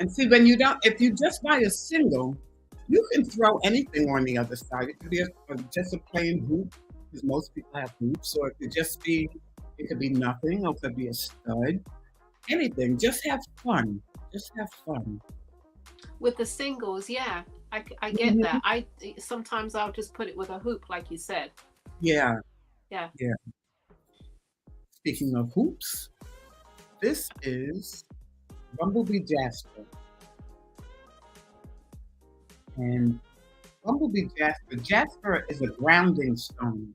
[SPEAKER 2] And see, when you don't, if you just buy a single, you can throw anything on the other side. It could be just a plain hoop, because most people have hoops, or it could just be, it could be nothing, or it could be a stud. Anything. Just have fun. Just have fun.
[SPEAKER 1] With the singles, yeah, I get that. Sometimes I'll just put it with a hoop, like you said.
[SPEAKER 2] Yeah.
[SPEAKER 1] Yeah.
[SPEAKER 2] Yeah. Speaking of hoops, this is Bumblebee Jasper. And Bumblebee Jasper is a grounding stone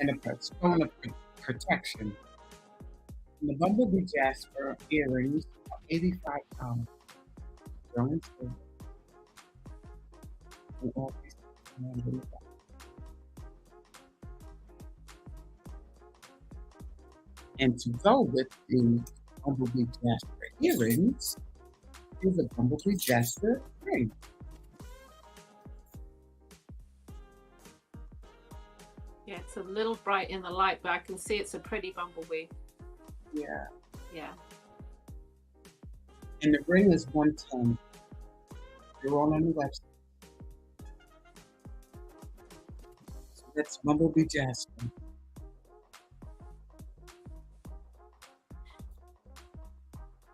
[SPEAKER 2] and a stone of protection. And the Bumblebee Jasper earrings are $85. Sterling silver. And all these $85. And to go with the Bumblebee Jasper earrings is a Bumblebee Jasper ring.
[SPEAKER 1] Yeah, it's a little bright in the light, but I can see it's a pretty bumblebee.
[SPEAKER 2] Yeah.
[SPEAKER 1] Yeah.
[SPEAKER 2] And the ring is 110. They're all on the website. So that's Bumblebee Jasper.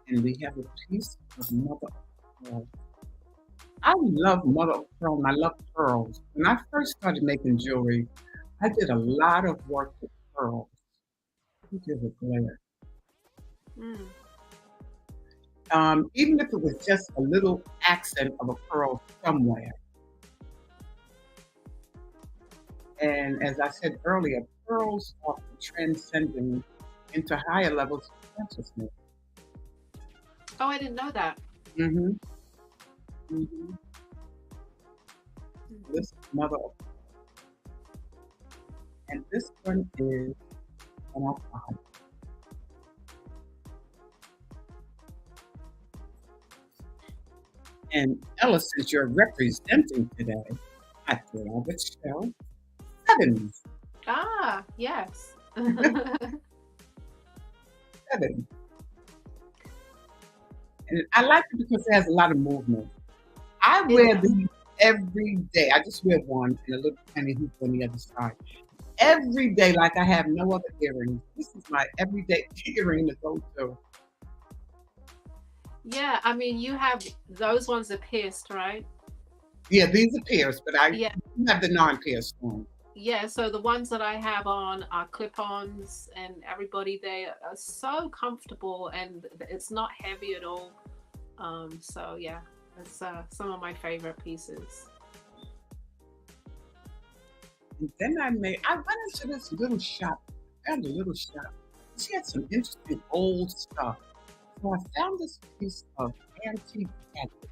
[SPEAKER 2] And we have a piece of mother of pearl. I love mother of pearl and I love pearls. When I first started making jewelry, I did a lot of work with pearls. Look at the glare. Even if it was just a little accent of a pearl somewhere. And as I said earlier, pearls are transcending into higher levels of consciousness.
[SPEAKER 1] Oh, I didn't know that.
[SPEAKER 2] Mm-hmm. Mm-hmm. This is mother of pearl. And this one is 105. And Ella, since you're representing today, I thought I would show 7.
[SPEAKER 1] Ah, yes.
[SPEAKER 2] 7. And I like it because it has a lot of movement. I wear these every day. I just wear one and a little tiny hoop on the other side. Every day, like I have no other earrings. This is my everyday earring to go to.
[SPEAKER 1] Yeah, I mean, you have those ones are pierced, right?
[SPEAKER 2] Yeah, these are pierced, but I
[SPEAKER 1] Yeah,
[SPEAKER 2] have the non-pierced one.
[SPEAKER 1] yeah. So the ones that I have on are clip-ons, and everybody they are so comfortable, and it's not heavy at all. So yeah, it's some of my favorite pieces.
[SPEAKER 2] And then I went into this little shop. I found a little shop. She had some interesting old stuff. So I found this piece of antique agate.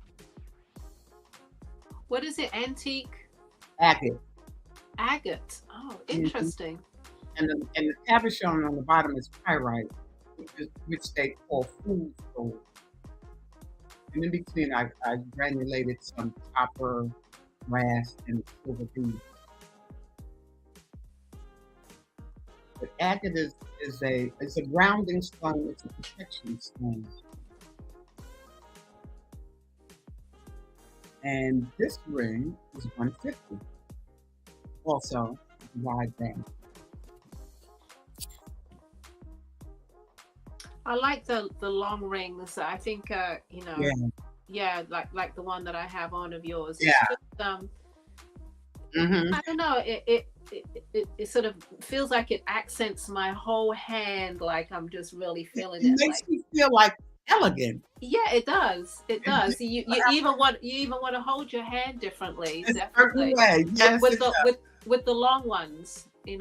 [SPEAKER 1] What is it? Antique
[SPEAKER 2] Agate.
[SPEAKER 1] agate. Oh,
[SPEAKER 2] Mhm.
[SPEAKER 1] interesting.
[SPEAKER 2] And the cabochon on the bottom is pyrite, which they call fool's gold. And in between, I granulated some copper, brass, and silver beads. But agate is a grounding stone. It's a protection stone. And this ring is 150. Also, wide band.
[SPEAKER 1] I like the long rings. I think
[SPEAKER 2] Yeah,
[SPEAKER 1] yeah, like the one that I have on of yours. It's
[SPEAKER 2] yeah.
[SPEAKER 1] just
[SPEAKER 2] Hmm.
[SPEAKER 1] I don't know. It sort of feels like it accents my whole hand. Like I'm just really
[SPEAKER 2] It
[SPEAKER 1] feeling it.
[SPEAKER 2] makes
[SPEAKER 1] Like
[SPEAKER 2] me feel like elegant.
[SPEAKER 1] yeah, it does. It
[SPEAKER 2] It,
[SPEAKER 1] does. You even want to hold your hand differently.
[SPEAKER 2] a certain
[SPEAKER 1] Definitely
[SPEAKER 2] way. Yes,
[SPEAKER 1] with
[SPEAKER 2] it
[SPEAKER 1] the
[SPEAKER 2] does.
[SPEAKER 1] with the long ones.
[SPEAKER 2] Yeah,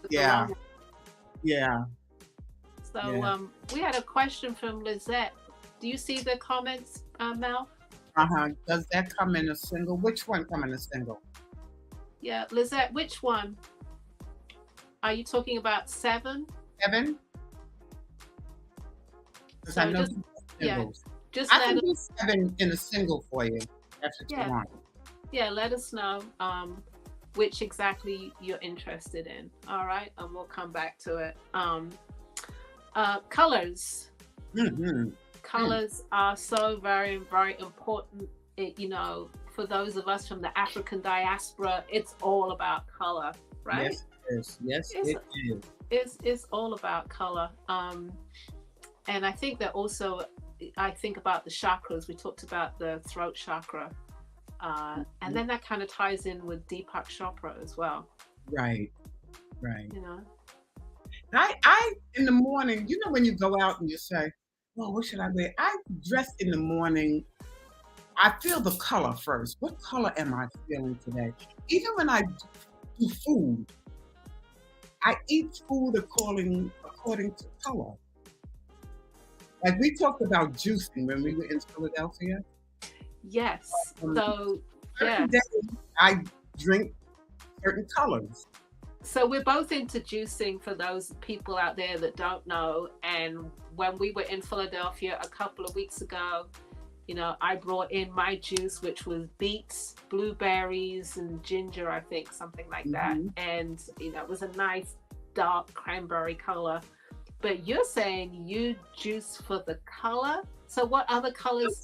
[SPEAKER 1] With the
[SPEAKER 2] yeah,
[SPEAKER 1] long.
[SPEAKER 2] yeah,
[SPEAKER 1] So
[SPEAKER 2] yeah.
[SPEAKER 1] we had a question from Lizette. Do you see the comments, Mel?
[SPEAKER 2] Uh-huh. Does that come in a single? Which one come in a single?
[SPEAKER 1] Yeah, Lizette, which one? Are you talking about seven?
[SPEAKER 2] Seven? Because I
[SPEAKER 1] So
[SPEAKER 2] know
[SPEAKER 1] just
[SPEAKER 2] you
[SPEAKER 1] yeah,
[SPEAKER 2] singles.
[SPEAKER 1] just
[SPEAKER 2] I
[SPEAKER 1] let
[SPEAKER 2] can
[SPEAKER 1] us
[SPEAKER 2] do seven in a single for you. That's what you
[SPEAKER 1] yeah,
[SPEAKER 2] want.
[SPEAKER 1] yeah, let us know which exactly you're interested in. All right, and we'll come back to it. Colors.
[SPEAKER 2] Mm-hmm. Mm.
[SPEAKER 1] Colors are so very, very important. For those of us from the African diaspora, it's all about color, right?
[SPEAKER 2] Yes, it is. Yes,
[SPEAKER 1] It's
[SPEAKER 2] it is.
[SPEAKER 1] it's all about color. And I think that also, I think about the chakras. We talked about the throat chakra, and
[SPEAKER 2] Mhm.
[SPEAKER 1] then that kind of ties in with Deepak Chopra as well.
[SPEAKER 2] Right, right.
[SPEAKER 1] You know,
[SPEAKER 2] In the morning, you know, when you go out and you say, "Well, what should I wear?" I dress in the morning. I feel the color first. What color am I feeling today? Even when I do food, I eat food according to color. Like we talked about juicing when we were in Philadelphia.
[SPEAKER 1] yes.
[SPEAKER 2] Um,
[SPEAKER 1] So
[SPEAKER 2] Certain
[SPEAKER 1] yes.
[SPEAKER 2] days I drink certain colors.
[SPEAKER 1] So we're both into juicing for those people out there that don't know. And when we were in Philadelphia a couple of weeks ago, I brought in my juice, which was beets, blueberries, and ginger, I think, something like that.
[SPEAKER 2] Hmm.
[SPEAKER 1] And, it was a nice dark cranberry color. But you're saying you juice for the color? So what other colors?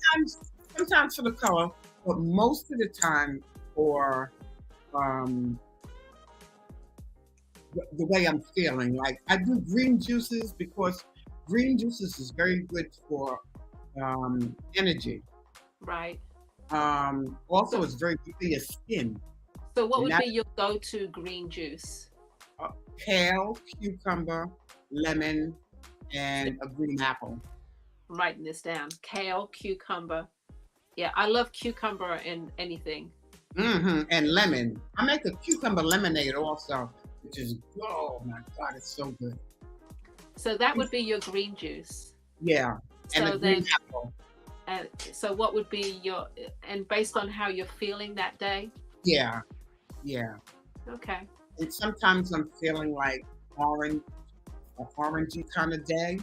[SPEAKER 2] Sometimes for the color, but most of the time for um, the way I'm feeling. Like I do green juices because green juices is very good for energy.
[SPEAKER 1] Right.
[SPEAKER 2] Also,
[SPEAKER 1] So,
[SPEAKER 2] it's very good for your skin.
[SPEAKER 1] so what
[SPEAKER 2] And
[SPEAKER 1] would
[SPEAKER 2] that
[SPEAKER 1] be your go-to green juice?
[SPEAKER 2] uh, kale, cucumber, lemon,
[SPEAKER 1] So
[SPEAKER 2] and a green apple.
[SPEAKER 1] I'm writing this down. Kale, cucumber. Yeah, I love cucumber in anything.
[SPEAKER 2] And lemon. I make a cucumber lemonade also, which is oh my god, it's so good.
[SPEAKER 1] So that would be your green juice.
[SPEAKER 2] Yeah, and a
[SPEAKER 1] So
[SPEAKER 2] green
[SPEAKER 1] then,
[SPEAKER 2] apple.
[SPEAKER 1] so what would be and based on how you're feeling that day?
[SPEAKER 2] Yeah, yeah.
[SPEAKER 1] Okay.
[SPEAKER 2] And sometimes I'm feeling like orange, a orangey kind of day.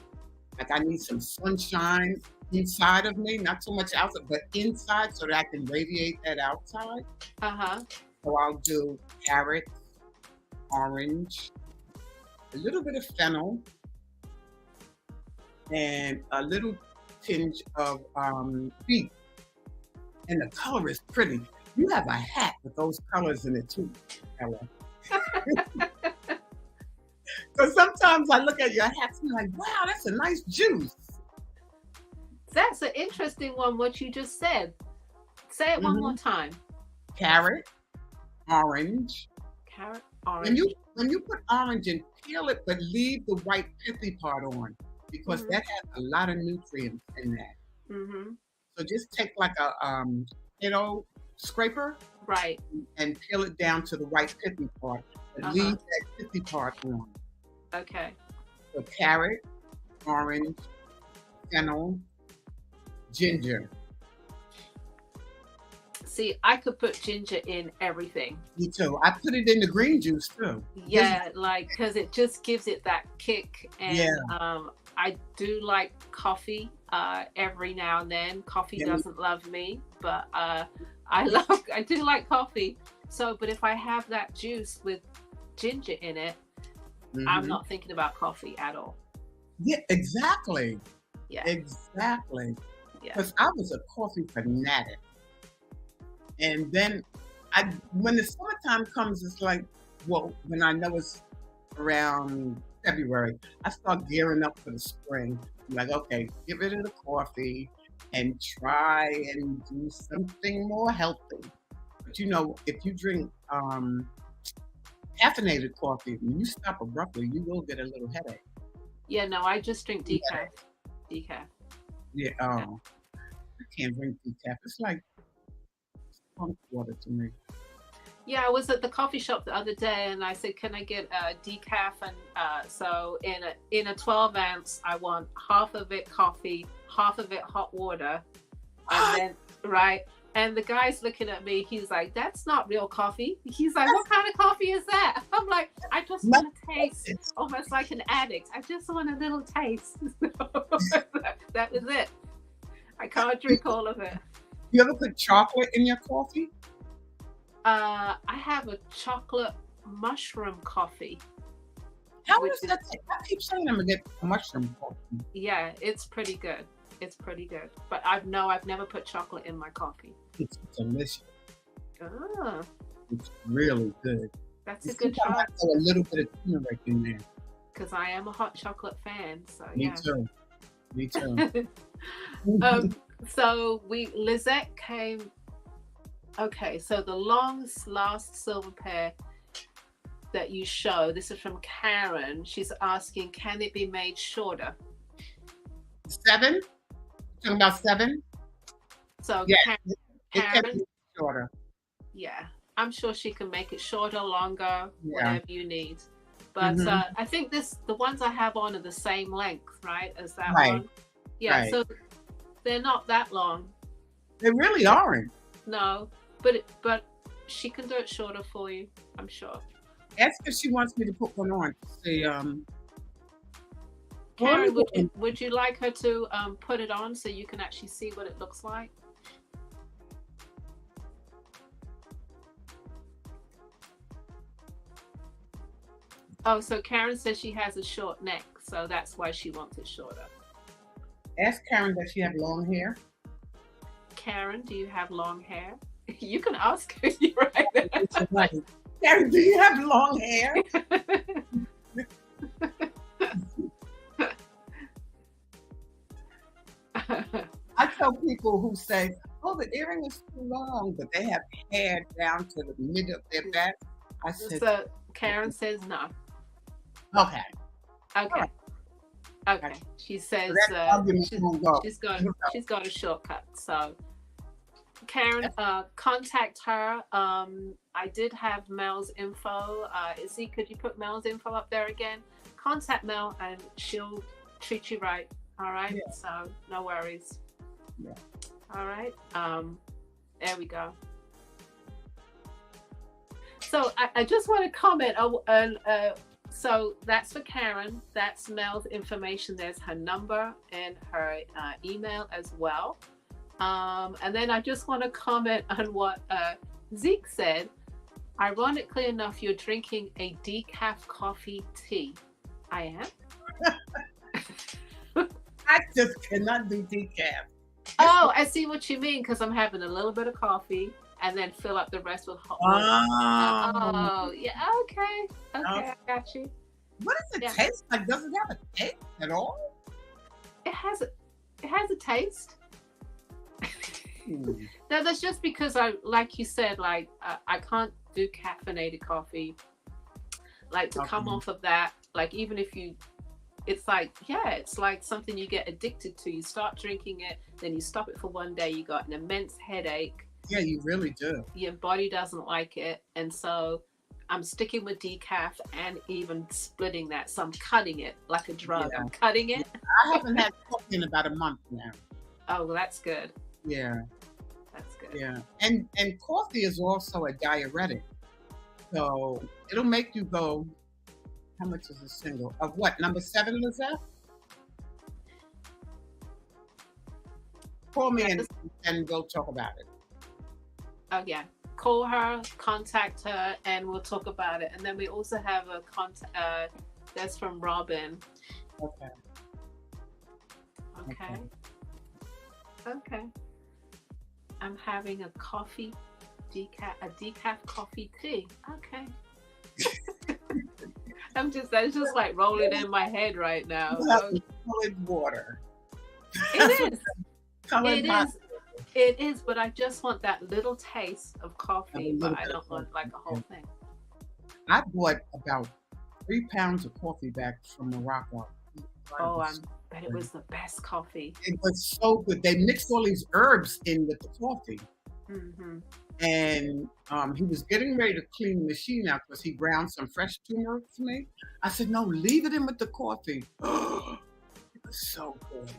[SPEAKER 2] Like I need some sunshine inside of me, not so much outside, but inside so that I can radiate that outside.
[SPEAKER 1] Uh-huh.
[SPEAKER 2] So I'll do carrot, orange, a little bit of fennel, and a little tinge of beet. And the color is pretty. You have a hat with those colors in it too, Ella. Because sometimes I look at your hats and I'm like, wow, that's a nice juice.
[SPEAKER 1] That's an interesting one, what you just said. Say it one more time.
[SPEAKER 2] Carrot, orange.
[SPEAKER 1] Carrot,
[SPEAKER 2] When
[SPEAKER 1] orange.
[SPEAKER 2] you put orange in, peel it, but leave the white pithy part on because that has a lot of nutrients in that. So just take like a scraper,
[SPEAKER 1] right,
[SPEAKER 2] and peel it down to the white pithy part, but leave that pithy part on.
[SPEAKER 1] Okay.
[SPEAKER 2] So carrot, orange, fennel, ginger.
[SPEAKER 1] See, I could put ginger in everything.
[SPEAKER 2] Me too. I put it in the green juice too.
[SPEAKER 1] Yeah, like because it just gives it that kick. And I do like coffee every now and then. Coffee doesn't love me, but I do like coffee. So, but if I have that juice with ginger in it, I'm not thinking about coffee at all.
[SPEAKER 2] Yeah, exactly.
[SPEAKER 1] Yeah,
[SPEAKER 2] exactly.
[SPEAKER 1] Yeah,
[SPEAKER 2] because I was a coffee fanatic. And then when the summertime comes, it's like, well, when I know it's around February, I start gearing up for the spring. I'm like, okay, get rid of the coffee and try and do something more healthy. But if you drink caffeinated coffee, when you stop abruptly, you will get a little headache.
[SPEAKER 1] Yeah, no, I just drink decaf. Decaf.
[SPEAKER 2] Yeah, I can't drink decaf. It's like water to me.
[SPEAKER 1] Yeah, I was at the coffee shop the other day and I said, can I get a decaf? And so in a 12 ounce, I want half of it coffee, half of it hot water. And then, right. And the guy's looking at me. He's like, that's not real coffee. He's like, what kind of coffee is that? I'm like, I just want to taste, almost like an addict. I just want a little taste. That was it. I can't drink all of it.
[SPEAKER 2] You ever put chocolate in your coffee?
[SPEAKER 1] I have a chocolate mushroom coffee.
[SPEAKER 2] How does that taste? I keep saying I'm gonna get mushroom coffee.
[SPEAKER 1] Yeah, it's pretty good. It's pretty good. But I've never put chocolate in my coffee.
[SPEAKER 2] It's delicious.
[SPEAKER 1] Ah.
[SPEAKER 2] It's really good.
[SPEAKER 1] That's a good try.
[SPEAKER 2] I throw a little bit of turmeric in there.
[SPEAKER 1] Because I am a hot chocolate fan. So
[SPEAKER 2] Me too. Me too.
[SPEAKER 1] So Lizette came. Okay, so the last silver pair that you show, this is from Karen. She's asking, can it be made shorter?
[SPEAKER 2] 7? Talking about 7?
[SPEAKER 1] So
[SPEAKER 2] yeah,
[SPEAKER 1] Karen,
[SPEAKER 2] it can be shorter.
[SPEAKER 1] Yeah, I'm sure she can make it shorter, longer, whatever you need. But I think the ones I have on are the same length, right, as that one. Yeah, right. So they're not that long.
[SPEAKER 2] They really aren't.
[SPEAKER 1] No, but she can do it shorter for you, I'm sure.
[SPEAKER 2] Ask if she wants me to put one on. See,
[SPEAKER 1] Karen, would you like her to put it on so you can actually see what it looks like? Oh, so Karen says she has a short neck, so that's why she wants it shorter.
[SPEAKER 2] Ask Karen, does she have long hair?
[SPEAKER 1] Karen, do you have long hair? You can ask her. You're right.
[SPEAKER 2] Karen, do you have long hair? I tell people who say, oh, the earring is too long, but they have hair down to the mid of their back. I said,
[SPEAKER 1] so Karen says no.
[SPEAKER 2] Okay.
[SPEAKER 1] Okay. Okay. She says she's got a shortcut. So Karen, contact her. I did have Mel's info. Izzy, could you put Mel's info up there again? Contact Mel and she'll treat you right. All right. Yeah. So no worries.
[SPEAKER 2] Yeah.
[SPEAKER 1] All right. There we go. So I just want to comment on so that's for Karen. That's Mel's information. There's her number and her email as well. And then I just want to comment on what Zeke said. Ironically enough, you're drinking a decaf coffee tea. I am.
[SPEAKER 2] I just cannot do decaf.
[SPEAKER 1] Oh, I see what you mean, because I'm having a little bit of coffee and then fill up the rest with hot water. Oh, yeah, okay. I got you.
[SPEAKER 2] What does it taste like? Does it have a taste at all?
[SPEAKER 1] It has It has a taste.
[SPEAKER 2] Hmm.
[SPEAKER 1] No, that's just because like you said, like I can't do caffeinated coffee. Like to come
[SPEAKER 2] Okay.
[SPEAKER 1] off of that, like even if you, it's like, yeah, it's like something you get addicted to. You start drinking it, then you stop it for one day, you got an immense headache.
[SPEAKER 2] Yeah, you really do.
[SPEAKER 1] Your body doesn't like it, and so I'm sticking with decaf and even splitting that. So I'm cutting it like a drug.
[SPEAKER 2] Yeah.
[SPEAKER 1] I'm cutting
[SPEAKER 2] Yeah.
[SPEAKER 1] it.
[SPEAKER 2] I haven't had coffee in about a month now.
[SPEAKER 1] Oh, well, that's good.
[SPEAKER 2] Yeah.
[SPEAKER 1] That's good.
[SPEAKER 2] Yeah. And coffee is also a diuretic. So it'll make you go, how much is a single? Of what? Number 7, Lizette? Call me
[SPEAKER 1] Yeah,
[SPEAKER 2] and we'll talk about it.
[SPEAKER 1] oh yeah, call her, contact her, and we'll talk about it. And then we also have a contact. That's from Robin.
[SPEAKER 2] Okay.
[SPEAKER 1] Okay. Okay. I'm having a decaf coffee tea. Okay. That's just like rolling in my head right now.
[SPEAKER 2] Colored water.
[SPEAKER 1] It is.
[SPEAKER 2] Colored
[SPEAKER 1] It
[SPEAKER 2] hot
[SPEAKER 1] is. It is, but I just want that little taste of coffee,
[SPEAKER 2] A
[SPEAKER 1] but
[SPEAKER 2] little
[SPEAKER 1] I
[SPEAKER 2] bit
[SPEAKER 1] don't
[SPEAKER 2] of
[SPEAKER 1] want like a whole
[SPEAKER 2] coffee.
[SPEAKER 1] thing.
[SPEAKER 2] I bought about 3 pounds of coffee back from Morocco.
[SPEAKER 1] Oh, I bet it was the best coffee.
[SPEAKER 2] It was so good. They mixed all these herbs in with the coffee.
[SPEAKER 1] Hmm.
[SPEAKER 2] And he was getting ready to clean the machine out because he ground some fresh turmeric for me. I said, no, leave it in with the coffee. It was so good.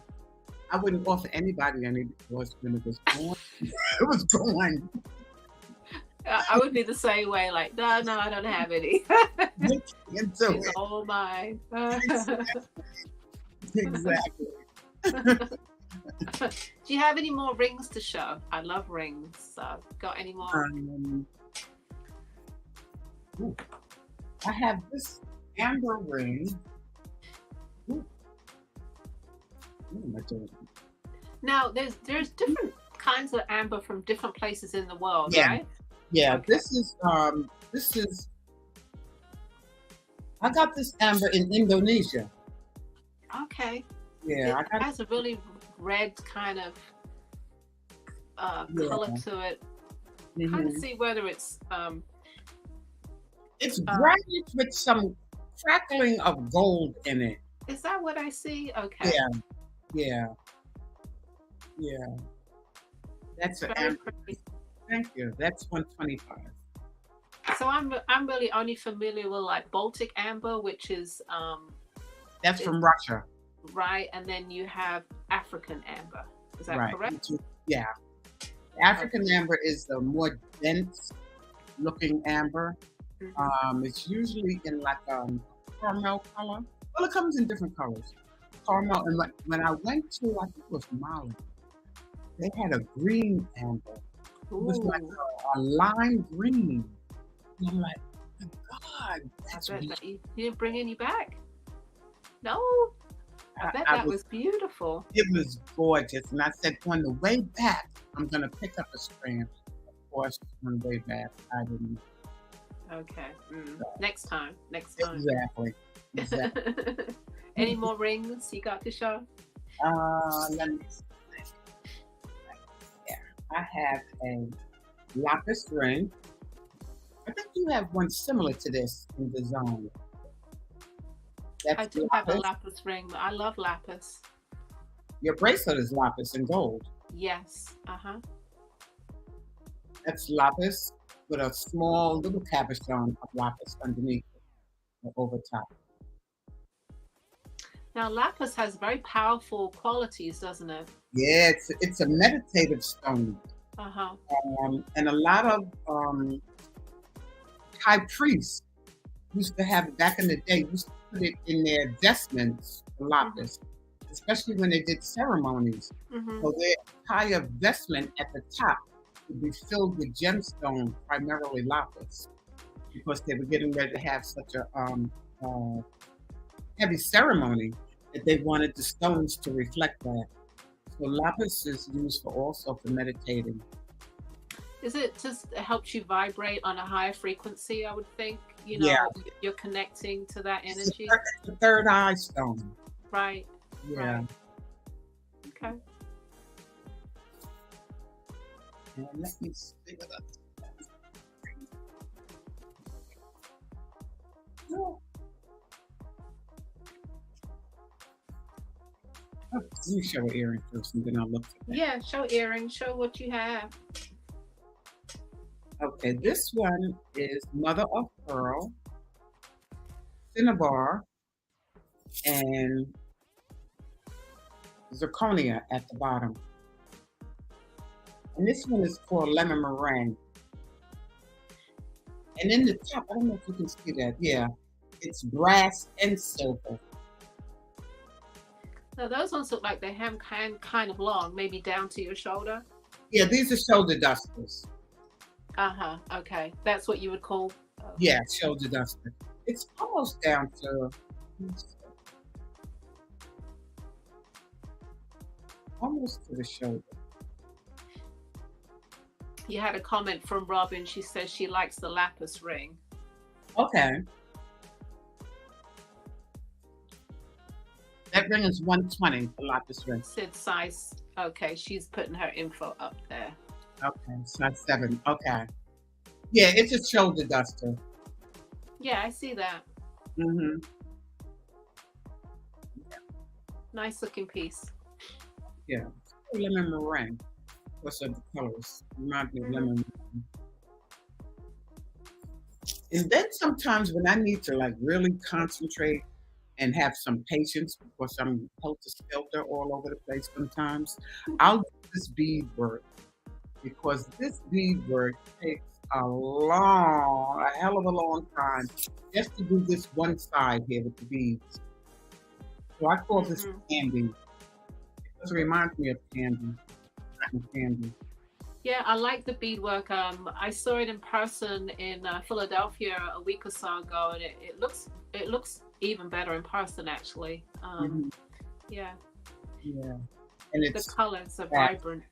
[SPEAKER 2] I wouldn't offer anybody any because when it was gone, it was gone.
[SPEAKER 1] I would be the same way. Like, no, I don't have any.
[SPEAKER 2] Into
[SPEAKER 1] It's
[SPEAKER 2] it.
[SPEAKER 1] all mine.
[SPEAKER 2] Exactly.
[SPEAKER 1] Do you have any more rings to show? I love rings. So, got any more?
[SPEAKER 2] Ooh, I have this amber ring. Ooh. What am I doing?
[SPEAKER 1] Now, there's different kinds of amber from different places in the world,
[SPEAKER 2] Yeah.
[SPEAKER 1] right?
[SPEAKER 2] Yeah,
[SPEAKER 1] Okay.
[SPEAKER 2] this is I got this amber in Indonesia.
[SPEAKER 1] Okay.
[SPEAKER 2] Yeah, I
[SPEAKER 1] It
[SPEAKER 2] got
[SPEAKER 1] has a really red kind of color to it. Kind of
[SPEAKER 2] mhm.
[SPEAKER 1] see whether it's
[SPEAKER 2] It's
[SPEAKER 1] uh,
[SPEAKER 2] brownish with some crackling of gold in it.
[SPEAKER 1] is that what I see? Okay.
[SPEAKER 2] Yeah, yeah, yeah. That's an
[SPEAKER 1] Very
[SPEAKER 2] amber.
[SPEAKER 1] pretty.
[SPEAKER 2] Thank you. That's 125.
[SPEAKER 1] So I'm really only familiar with like Baltic amber, which is
[SPEAKER 2] That's
[SPEAKER 1] is
[SPEAKER 2] from Russia.
[SPEAKER 1] right, and then you have African amber. Is that
[SPEAKER 2] Right.
[SPEAKER 1] correct?
[SPEAKER 2] Yeah. African amber is the more dense looking amber.
[SPEAKER 1] Mhm.
[SPEAKER 2] It's usually in like caramel color. Well, it comes in different colors. Caramel. And when I went to, I think it was Mali, they had a green amber. It was like
[SPEAKER 1] Ooh,
[SPEAKER 2] a lime green. And I'm like, my God,
[SPEAKER 1] I
[SPEAKER 2] that's
[SPEAKER 1] bet
[SPEAKER 2] beautiful.
[SPEAKER 1] that you didn't bring any back. No, I bet
[SPEAKER 2] I
[SPEAKER 1] that
[SPEAKER 2] was,
[SPEAKER 1] was beautiful.
[SPEAKER 2] it was gorgeous. And I said, on the way back, I'm going to pick up a strand. Of course, on the way back, I didn't.
[SPEAKER 1] Okay.
[SPEAKER 2] So,
[SPEAKER 1] Next time. Next time.
[SPEAKER 2] exactly. Exactly.
[SPEAKER 1] Any more rings you got to show?
[SPEAKER 2] Let me see. Yeah, I have a lapis ring. I think you have one similar to this in design.
[SPEAKER 1] I
[SPEAKER 2] That's
[SPEAKER 1] do have a
[SPEAKER 2] lapis.
[SPEAKER 1] lapis ring. I love lapis.
[SPEAKER 2] Your bracelet is lapis and gold.
[SPEAKER 1] Yes. Uh-huh.
[SPEAKER 2] That's lapis with a small little cabochon of lapis underneath it, or over top.
[SPEAKER 1] Now lapis has very powerful qualities, doesn't it?
[SPEAKER 2] Yeah, it's a meditative stone.
[SPEAKER 1] Uh-huh.
[SPEAKER 2] And a lot of high priests used to have back in the day, used to put it in their vestments, the lapis, especially when they did ceremonies.
[SPEAKER 1] Mm-hmm.
[SPEAKER 2] So their entire vestment at the top would be filled with gemstone, primarily lapis, because they were getting ready to have such a heavy ceremony that they wanted the stones to reflect that. So lapis is used for also for meditating.
[SPEAKER 1] Is it just helps you vibrate on a higher frequency, I would think?
[SPEAKER 2] Yeah,
[SPEAKER 1] You're connecting to that
[SPEAKER 2] it's
[SPEAKER 1] energy.
[SPEAKER 2] the third eye stone.
[SPEAKER 1] Right.
[SPEAKER 2] Yeah.
[SPEAKER 1] Right. Okay.
[SPEAKER 2] And let me see what else. Oh, let me show an earring first, and then I'll look for that.
[SPEAKER 1] Yeah, show earrings. Show what you have.
[SPEAKER 2] Okay, this one is mother of pearl, cinnabar, and zirconia at the bottom. And this one is called lemon meringue. And in the top, I don't know if you can see that. Yeah, it's brass and silver.
[SPEAKER 1] Now those ones look like they have kind of long, maybe down to your shoulder.
[SPEAKER 2] Yeah, these are shoulder dusters.
[SPEAKER 1] Okay, that's what you would call.
[SPEAKER 2] Yeah, shoulder duster. It's almost down to almost to the shoulder.
[SPEAKER 1] You had a comment from Robin. She says she likes the lapis ring.
[SPEAKER 2] Okay. That ring is 120 for lapis ring.
[SPEAKER 1] Said size. Okay, she's putting her info up there.
[SPEAKER 2] Okay, size 7. Okay. Yeah, it's a shoulder duster.
[SPEAKER 1] Yeah, I see that.
[SPEAKER 2] Mm-hmm.
[SPEAKER 1] Nice looking piece.
[SPEAKER 2] Yeah. Lemon meringue. What's the colors? Remind me of lemon meringue. And then sometimes when I need to like really concentrate and have some patience because I'm helter skelter all over the place sometimes, I'll do this beadwork because this beadwork takes a hell of a long time just to do this one side here with the beads. So I call this candy because it reminds me of candy. Candy.
[SPEAKER 1] Yeah, I like the beadwork. I saw it in person in Philadelphia a week or so ago, and it looks even better in person actually. Yeah.
[SPEAKER 2] Yeah. And it's
[SPEAKER 1] the colors are vibrant.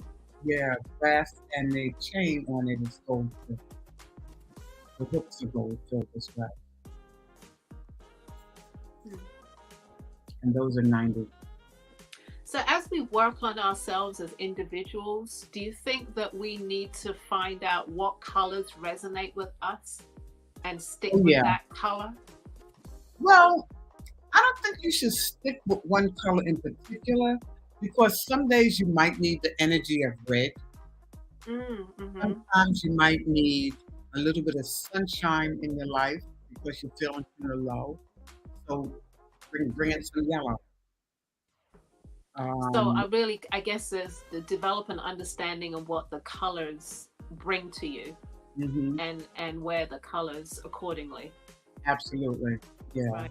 [SPEAKER 2] Yeah, brass, and the chain on it is gold. The hooks are gold filled as well. And those are 90.
[SPEAKER 1] So as we work on ourselves as individuals, do you think that we need to find out what colors resonate with us and stick with that color?
[SPEAKER 2] Well, I don't think you should stick with one color in particular because some days you might need the energy of red. Sometimes you might need a little bit of sunshine in your life because you're feeling kind of low. So bring in some yellow.
[SPEAKER 1] So I guess there's the develop an understanding of what the colors bring to you, and wear the colors accordingly.
[SPEAKER 2] Absolutely, yeah,
[SPEAKER 1] right.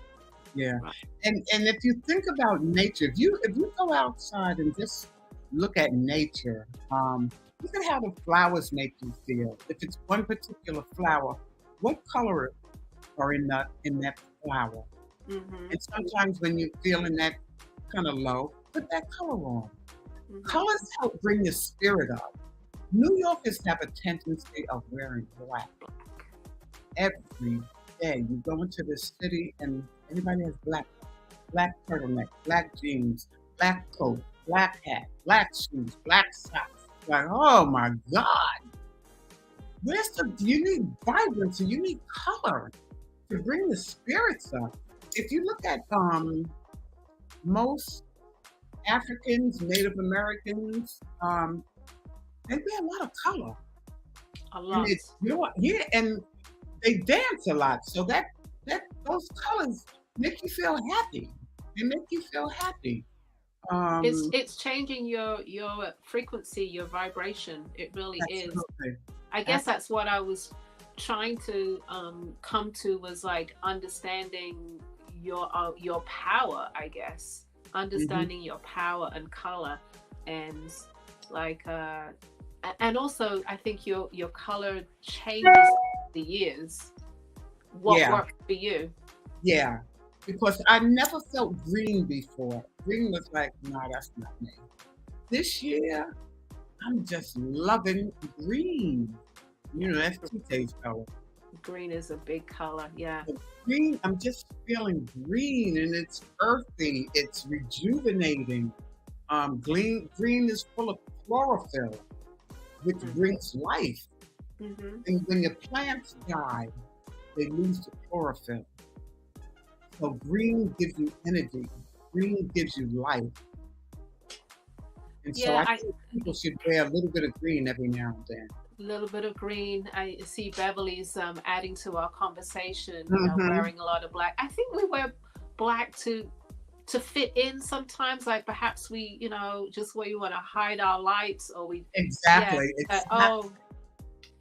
[SPEAKER 2] Yeah. Right. And if you think about nature, if you go outside and just look at nature, look at how the flowers make you feel. If it's one particular flower, what color are in that flower? And sometimes when you're feeling that kind of low, put that color on. Colors help bring your spirit up. New Yorkers have a tendency of wearing black every day. You go into the city and everybody has black turtleneck, black jeans, black coat, black hat, black shoes, black socks. Like, oh my God. You need vibrancy, you need color to bring the spirits up. If you look at most Africans, Native Americans, they wear a lot of color.
[SPEAKER 1] A lot.
[SPEAKER 2] And they dance a lot. So that those colors make you feel happy. They make you feel happy.
[SPEAKER 1] It's changing your frequency, your vibration. It really is. I guess that's what I was trying to come to, was like understanding your power, I guess. Understanding your power and color, and like and also I think your color changes the years. What works for you? Yeah,
[SPEAKER 2] because I never felt green before. Green was like, no, that's not me. This year, I'm just loving green. You know, that's Tite's color.
[SPEAKER 1] Green is a big color, yeah.
[SPEAKER 2] But green, I'm just feeling green, and it's earthy. It's rejuvenating. Green is full of chlorophyll, which
[SPEAKER 1] Mhm.
[SPEAKER 2] brings life.
[SPEAKER 1] Mhm.
[SPEAKER 2] And when your plants die, they lose the chlorophyll. So green gives you energy. Green gives you life. And so
[SPEAKER 1] Yeah,
[SPEAKER 2] I
[SPEAKER 1] I
[SPEAKER 2] think people should wear a little bit of green every now and then.
[SPEAKER 1] little bit of green. I see Beverly's adding to our conversation.
[SPEAKER 2] Hmm.
[SPEAKER 1] Wearing a lot of black. I think we wear black to fit in sometimes. Like perhaps we, just where you want to hide our lights, or we, yeah.
[SPEAKER 2] Exactly. It's not,
[SPEAKER 1] Oh,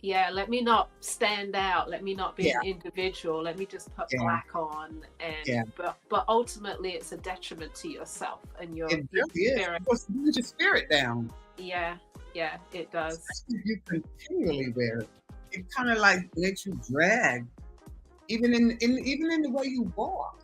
[SPEAKER 1] yeah. Let me not stand out. Let me not be
[SPEAKER 2] yeah,
[SPEAKER 1] an individual. Let me just put
[SPEAKER 2] yeah,
[SPEAKER 1] black on, and
[SPEAKER 2] yeah.
[SPEAKER 1] but ultimately, it's a detriment to yourself and
[SPEAKER 2] It
[SPEAKER 1] your
[SPEAKER 2] really is.
[SPEAKER 1] spirit.
[SPEAKER 2] Because it brings your spirit down.
[SPEAKER 1] Yeah, yeah, it does.
[SPEAKER 2] Especially if you continually wear it. It kind of like makes you drag, even in the way you walk.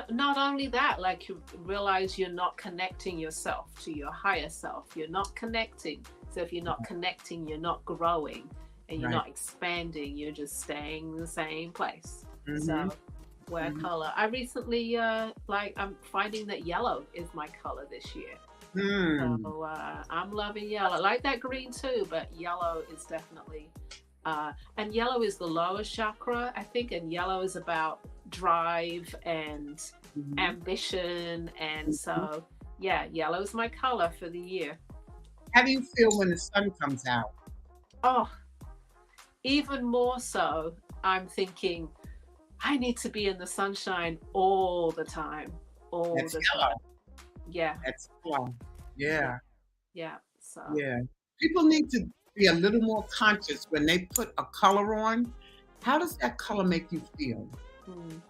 [SPEAKER 1] Not only that, like you realize you're not connecting yourself to your higher self. You're not connecting. So if you're not connecting, you're not growing and you're
[SPEAKER 2] Right.
[SPEAKER 1] not expanding. You're just staying in the same place.
[SPEAKER 2] Hmm.
[SPEAKER 1] So wear
[SPEAKER 2] Hmm.
[SPEAKER 1] color. I recently, I'm finding that yellow is my color this year.
[SPEAKER 2] Hmm.
[SPEAKER 1] So I'm loving yellow. I like that green too, but yellow is definitely and yellow is the lowest chakra, I think, and yellow is about drive and
[SPEAKER 2] Hmm.
[SPEAKER 1] ambition. And so, yeah, yellow is my color for the year.
[SPEAKER 2] How do you feel when the sun comes out?
[SPEAKER 1] Oh, even more so, I'm thinking I need to be in the sunshine all the time, all
[SPEAKER 2] That's
[SPEAKER 1] the
[SPEAKER 2] yellow.
[SPEAKER 1] time. Yeah,
[SPEAKER 2] That's yellow.
[SPEAKER 1] yeah,
[SPEAKER 2] Yeah.
[SPEAKER 1] yeah. So,
[SPEAKER 2] Yeah. People need to be a little more conscious when they put a color on. How does that color make you feel?
[SPEAKER 1] mm,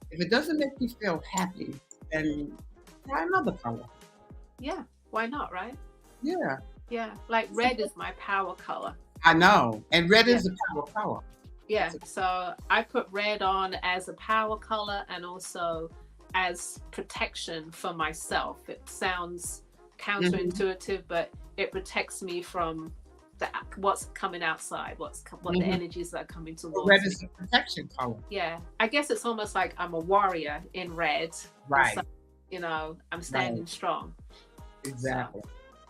[SPEAKER 2] If it doesn't make you feel happy, then try another color.
[SPEAKER 1] yeah, why not, right?
[SPEAKER 2] Yeah.
[SPEAKER 1] Yeah, like
[SPEAKER 2] It's a
[SPEAKER 1] red
[SPEAKER 2] good-
[SPEAKER 1] is my power color.
[SPEAKER 2] I know. And red
[SPEAKER 1] Yeah.
[SPEAKER 2] is a power color.
[SPEAKER 1] Yeah,
[SPEAKER 2] It's a,
[SPEAKER 1] so I put red on as a power color and also as protection for myself. It sounds
[SPEAKER 2] hmm.
[SPEAKER 1] counterintuitive, but it protects me from what's coming outside, what the
[SPEAKER 2] Hmm.
[SPEAKER 1] energies that are coming
[SPEAKER 2] Red
[SPEAKER 1] towards me.
[SPEAKER 2] is a protection color.
[SPEAKER 1] Yeah, I guess it's almost like I'm a warrior in red, and so
[SPEAKER 2] Right.
[SPEAKER 1] I'm
[SPEAKER 2] Right.
[SPEAKER 1] standing strong. So
[SPEAKER 2] Exactly.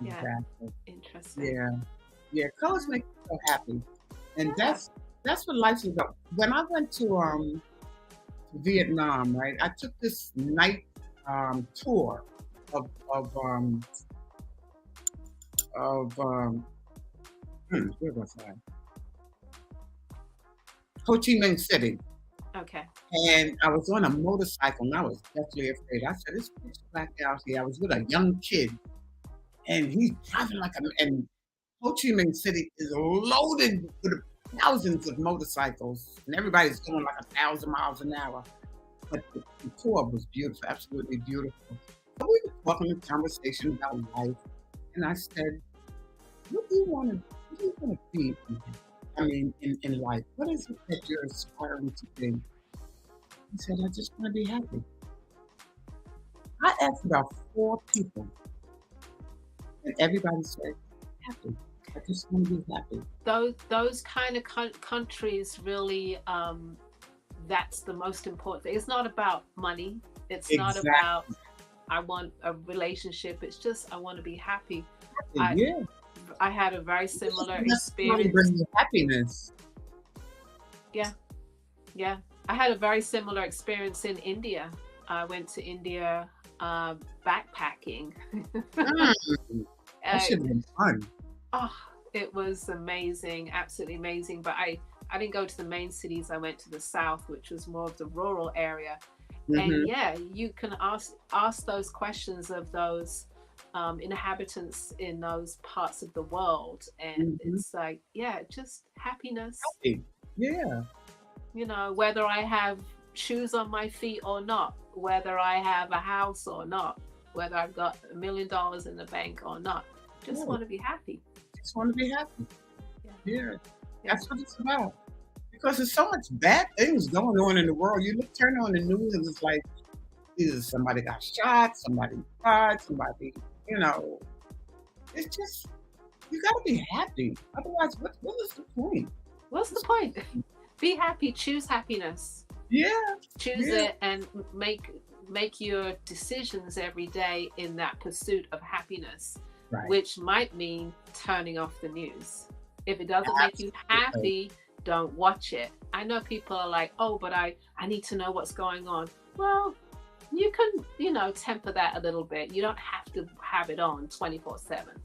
[SPEAKER 1] yeah,
[SPEAKER 2] Exactly.
[SPEAKER 1] interesting.
[SPEAKER 2] Yeah. Yeah. Colors make you feel happy. And
[SPEAKER 1] Yeah.
[SPEAKER 2] that's what life's about. When I went to Vietnam, right, I took this night tour of of where was I? Ho Chi Minh City.
[SPEAKER 1] Okay.
[SPEAKER 2] And I was on a motorcycle and I was deathly afraid. I said, it's pitch black out here. I was with a young kid and he's driving like a, and Ho Chi Minh City is loaded with thousands of motorcycles and everybody's going like 1,000 miles an hour. But the tour was beautiful, absolutely beautiful. So we were talking a conversation about life. And I said, what do you want to be? I mean, in life, what is it that you're aspiring to be? He said, I just want to be happy. I asked about four people, and everybody said, happy. I just want to be happy.
[SPEAKER 1] Those kind of countries really, that's the most important thing. It's not about money. It's not about
[SPEAKER 2] Exactly.
[SPEAKER 1] I want a relationship. It's just I want to be happy. I
[SPEAKER 2] Yeah.
[SPEAKER 1] I had a very
[SPEAKER 2] It doesn't
[SPEAKER 1] similar
[SPEAKER 2] necessarily
[SPEAKER 1] experience.
[SPEAKER 2] bring you happiness.
[SPEAKER 1] Yeah, yeah. I had a very similar experience in India. I went to India backpacking.
[SPEAKER 2] Mm, that
[SPEAKER 1] uh,
[SPEAKER 2] should have been fun.
[SPEAKER 1] oh, it was amazing, absolutely amazing. But I didn't go to the main cities. I went to the south, which was more of the rural area. And
[SPEAKER 2] Hmm.
[SPEAKER 1] yeah, you can ask those questions of those inhabitants in those parts of the world, and
[SPEAKER 2] Hmm.
[SPEAKER 1] it's like, yeah, just happiness.
[SPEAKER 2] Happy. Yeah.
[SPEAKER 1] Whether I have shoes on my feet or not, whether I have a house or not, whether I've got $1 million in the bank or not, just
[SPEAKER 2] Yeah.
[SPEAKER 1] want to be happy.
[SPEAKER 2] Just want to be happy.
[SPEAKER 1] Yeah,
[SPEAKER 2] Yeah.
[SPEAKER 1] yeah.
[SPEAKER 2] That's what it's about. Because there's so much bad things going on in the world. You look, turn on the news, and it's like either somebody got shot, somebody died, somebody, you know, it's just you got to be happy. Otherwise, what is the point?
[SPEAKER 1] What's the point? Be happy. Choose happiness.
[SPEAKER 2] Yeah,
[SPEAKER 1] Choose
[SPEAKER 2] yeah,
[SPEAKER 1] it and make make your decisions every day in that pursuit of happiness,
[SPEAKER 2] Right.
[SPEAKER 1] which might mean turning off the news. If it doesn't make you happy, don't watch it. I know people are like, oh, but I need to know what's going on. Well, you can, temper that a little bit. You don't have to have it on 24/7.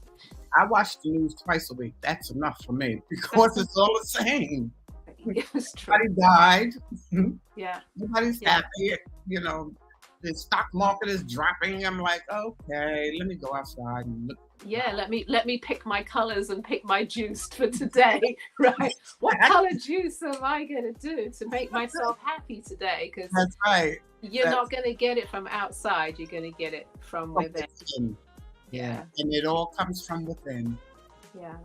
[SPEAKER 2] I watch the news twice a week. That's enough for me because it's all the same.
[SPEAKER 1] It's true.
[SPEAKER 2] Somebody died.
[SPEAKER 1] Yeah.
[SPEAKER 2] Nobody's happy. The stock market is dropping. I'm like, okay, let me go outside and look.
[SPEAKER 1] Yeah, let me pick my colors and pick my juice for today, right? What color juice am I gonna do to make myself happy today? Because
[SPEAKER 2] that's right.
[SPEAKER 1] You're not gonna get it from outside. You're gonna get it from within.
[SPEAKER 2] Yeah, and it all comes from within.
[SPEAKER 1] Yeah.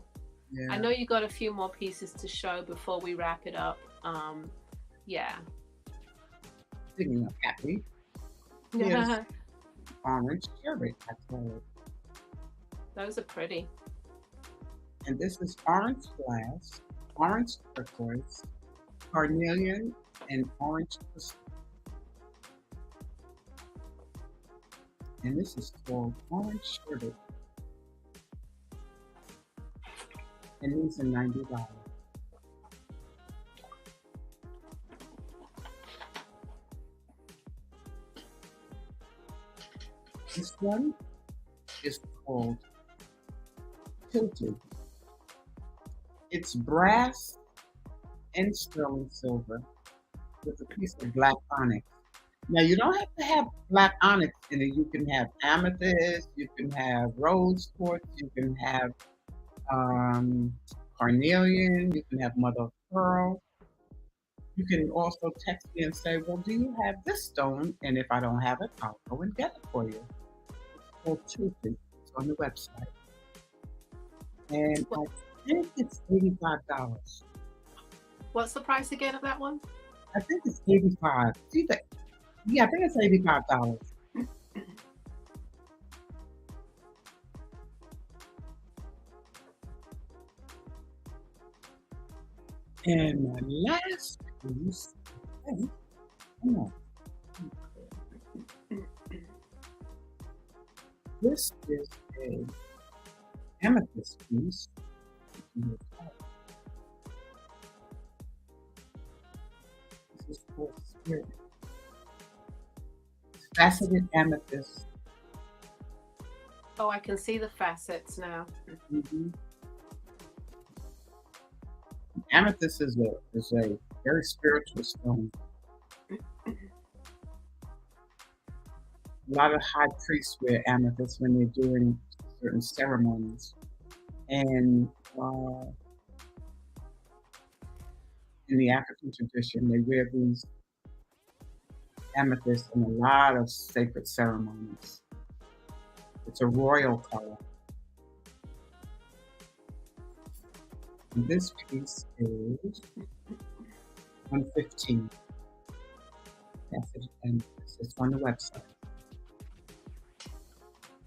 [SPEAKER 1] I know you got a few more pieces to show before we wrap it up. Yeah.
[SPEAKER 2] Speaking of happy,
[SPEAKER 1] Yeah.
[SPEAKER 2] Orange cherry, I call it.
[SPEAKER 1] Those are pretty.
[SPEAKER 2] And this is orange glass, orange turquoise, carnelian, and orange crystal. And this is called orange sherbet. And these are $90. This one is called Tilted. It's brass and sterling silver with a piece of black onyx. Now, you don't have to have black onyx in it. You can have amethyst, you can have rose quartz, you can have carnelian, you can have mother of pearl. You can also text me and say, well, do you have this stone? And if I don't have it, I'll go and get it for you. It's called Tilted. It's on the website. And I think it's $85.
[SPEAKER 1] What's the price again of that one?
[SPEAKER 2] I think it's $85. I think it's $85. And my last piece, come on. This is a amethyst piece. This is called Spirit. Faceted amethyst.
[SPEAKER 1] Oh, I can see the facets now.
[SPEAKER 2] Mm-hmm. Amethyst is a very spiritual stone. A lot of high priests wear amethyst when they're doing certain ceremonies. And in the African tradition, they wear these amethyst in a lot of sacred ceremonies. It's a royal color. And this piece is $115. And it's on the website.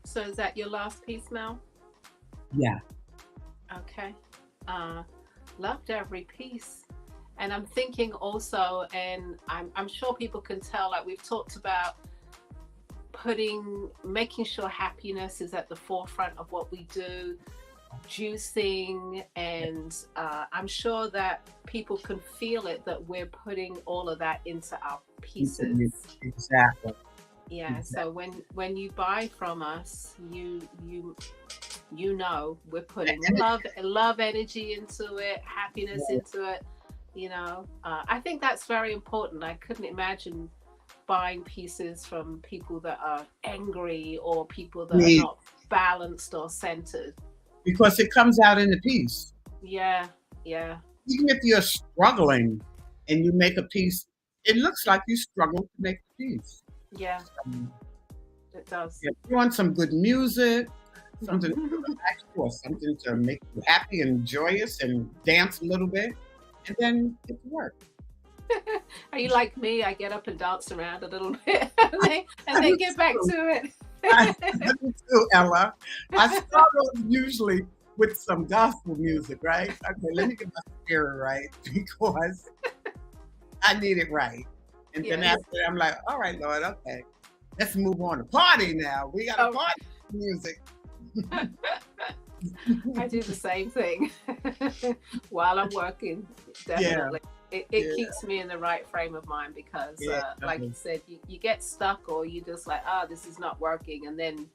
[SPEAKER 1] So is that your last piece, Mel?
[SPEAKER 2] Yeah.
[SPEAKER 1] Okay. Loved every piece. And I'm thinking also, and I'm sure people can tell, like we've talked about making sure happiness is at the forefront of what we do, juicing, and I'm sure that people can feel it, that we're putting all of that into our pieces.
[SPEAKER 2] Exactly.
[SPEAKER 1] Yeah. Exactly. So when you buy from us, you know we're putting love energy into it, happiness into it. I think that's very important. I couldn't imagine buying pieces from people that are angry or people that are not balanced or centered.
[SPEAKER 2] Because it comes out in the piece.
[SPEAKER 1] Yeah.
[SPEAKER 2] Even if you're struggling and you make a piece, it looks like you struggled to make the piece.
[SPEAKER 1] Yeah, it does.
[SPEAKER 2] If you want some good music, something to relax you, or something to make you happy and joyous and dance a little bit, and then it works.
[SPEAKER 1] Are you like me? I get up and dance around a little bit and then get back to it.
[SPEAKER 2] I do too, Ella. I struggle usually with some gospel music, right? Okay, let me get my spirit right because I need it right. And then after that, I'm like, all right, Lord, okay. let's move on to party now. We got a
[SPEAKER 1] Oh.
[SPEAKER 2] party music.
[SPEAKER 1] I do the same thing while I'm working. Definitely. It keeps me in the right frame of mind because, like you said, you get stuck or you just like, this is not working. And then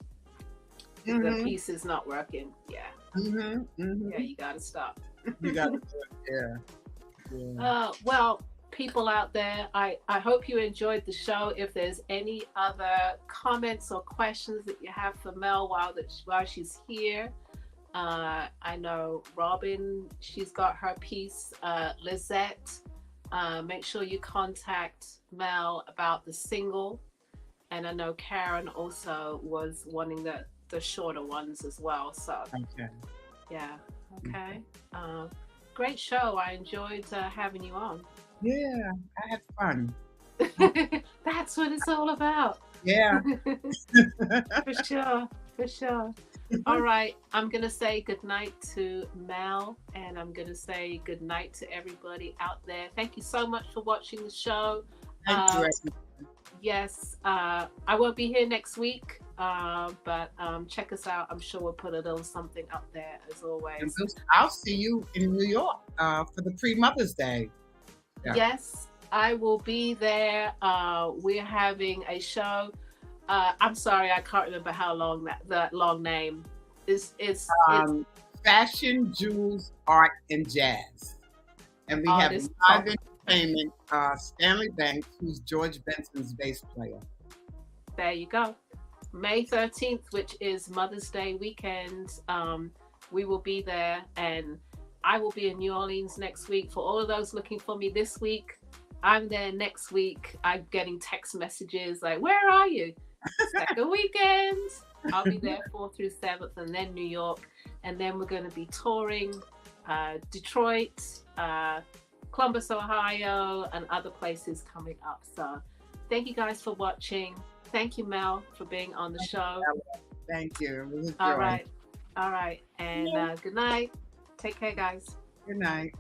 [SPEAKER 1] the piece is not working. Yeah. Yeah, you got to stop.
[SPEAKER 2] You got to do it. Yeah.
[SPEAKER 1] Well, people out there, I hope you enjoyed the show. If there's any other comments or questions that you have for Mel while she's here, I know Robin, she's got her piece. Lizette, make sure you contact Mel about the single. And I know Karen also was wanting the shorter ones as well. So, yeah, okay. Great show. I enjoyed having you on.
[SPEAKER 2] Yeah, I had fun.
[SPEAKER 1] That's what it's all about.
[SPEAKER 2] Yeah.
[SPEAKER 1] For sure. All right, I'm going to say goodnight to Mel, and I'm going to say goodnight to everybody out there. Thank you so much for watching the show.
[SPEAKER 2] Thank you.
[SPEAKER 1] Yes, I won't be here next week, but check us out. I'm sure we'll put a little something up there as always.
[SPEAKER 2] I'll see you in New York for the pre-Mother's Day. Yeah.
[SPEAKER 1] Yes, I will be there. We're having a show. I'm sorry, I can't remember how long that long name is. It's
[SPEAKER 2] Fashion, Jewels, Art, and Jazz. And we have live entertainment, Stanley Banks, who's George Benson's bass player.
[SPEAKER 1] There you go. May 13th, which is Mother's Day weekend. We will be there, and I will be in New Orleans next week. For all of those looking for me this week, I'm there next week. I'm getting text messages like, where are you? Second weekend. I'll be there 4th through 7th, and then New York. And then we're going to be touring Detroit, Columbus, Ohio, and other places coming up. So thank you guys for watching. Thank you, Mel, for being on the show.
[SPEAKER 2] Thank you. It was a joy.
[SPEAKER 1] All right. And good night. Take care, guys.
[SPEAKER 2] Good night.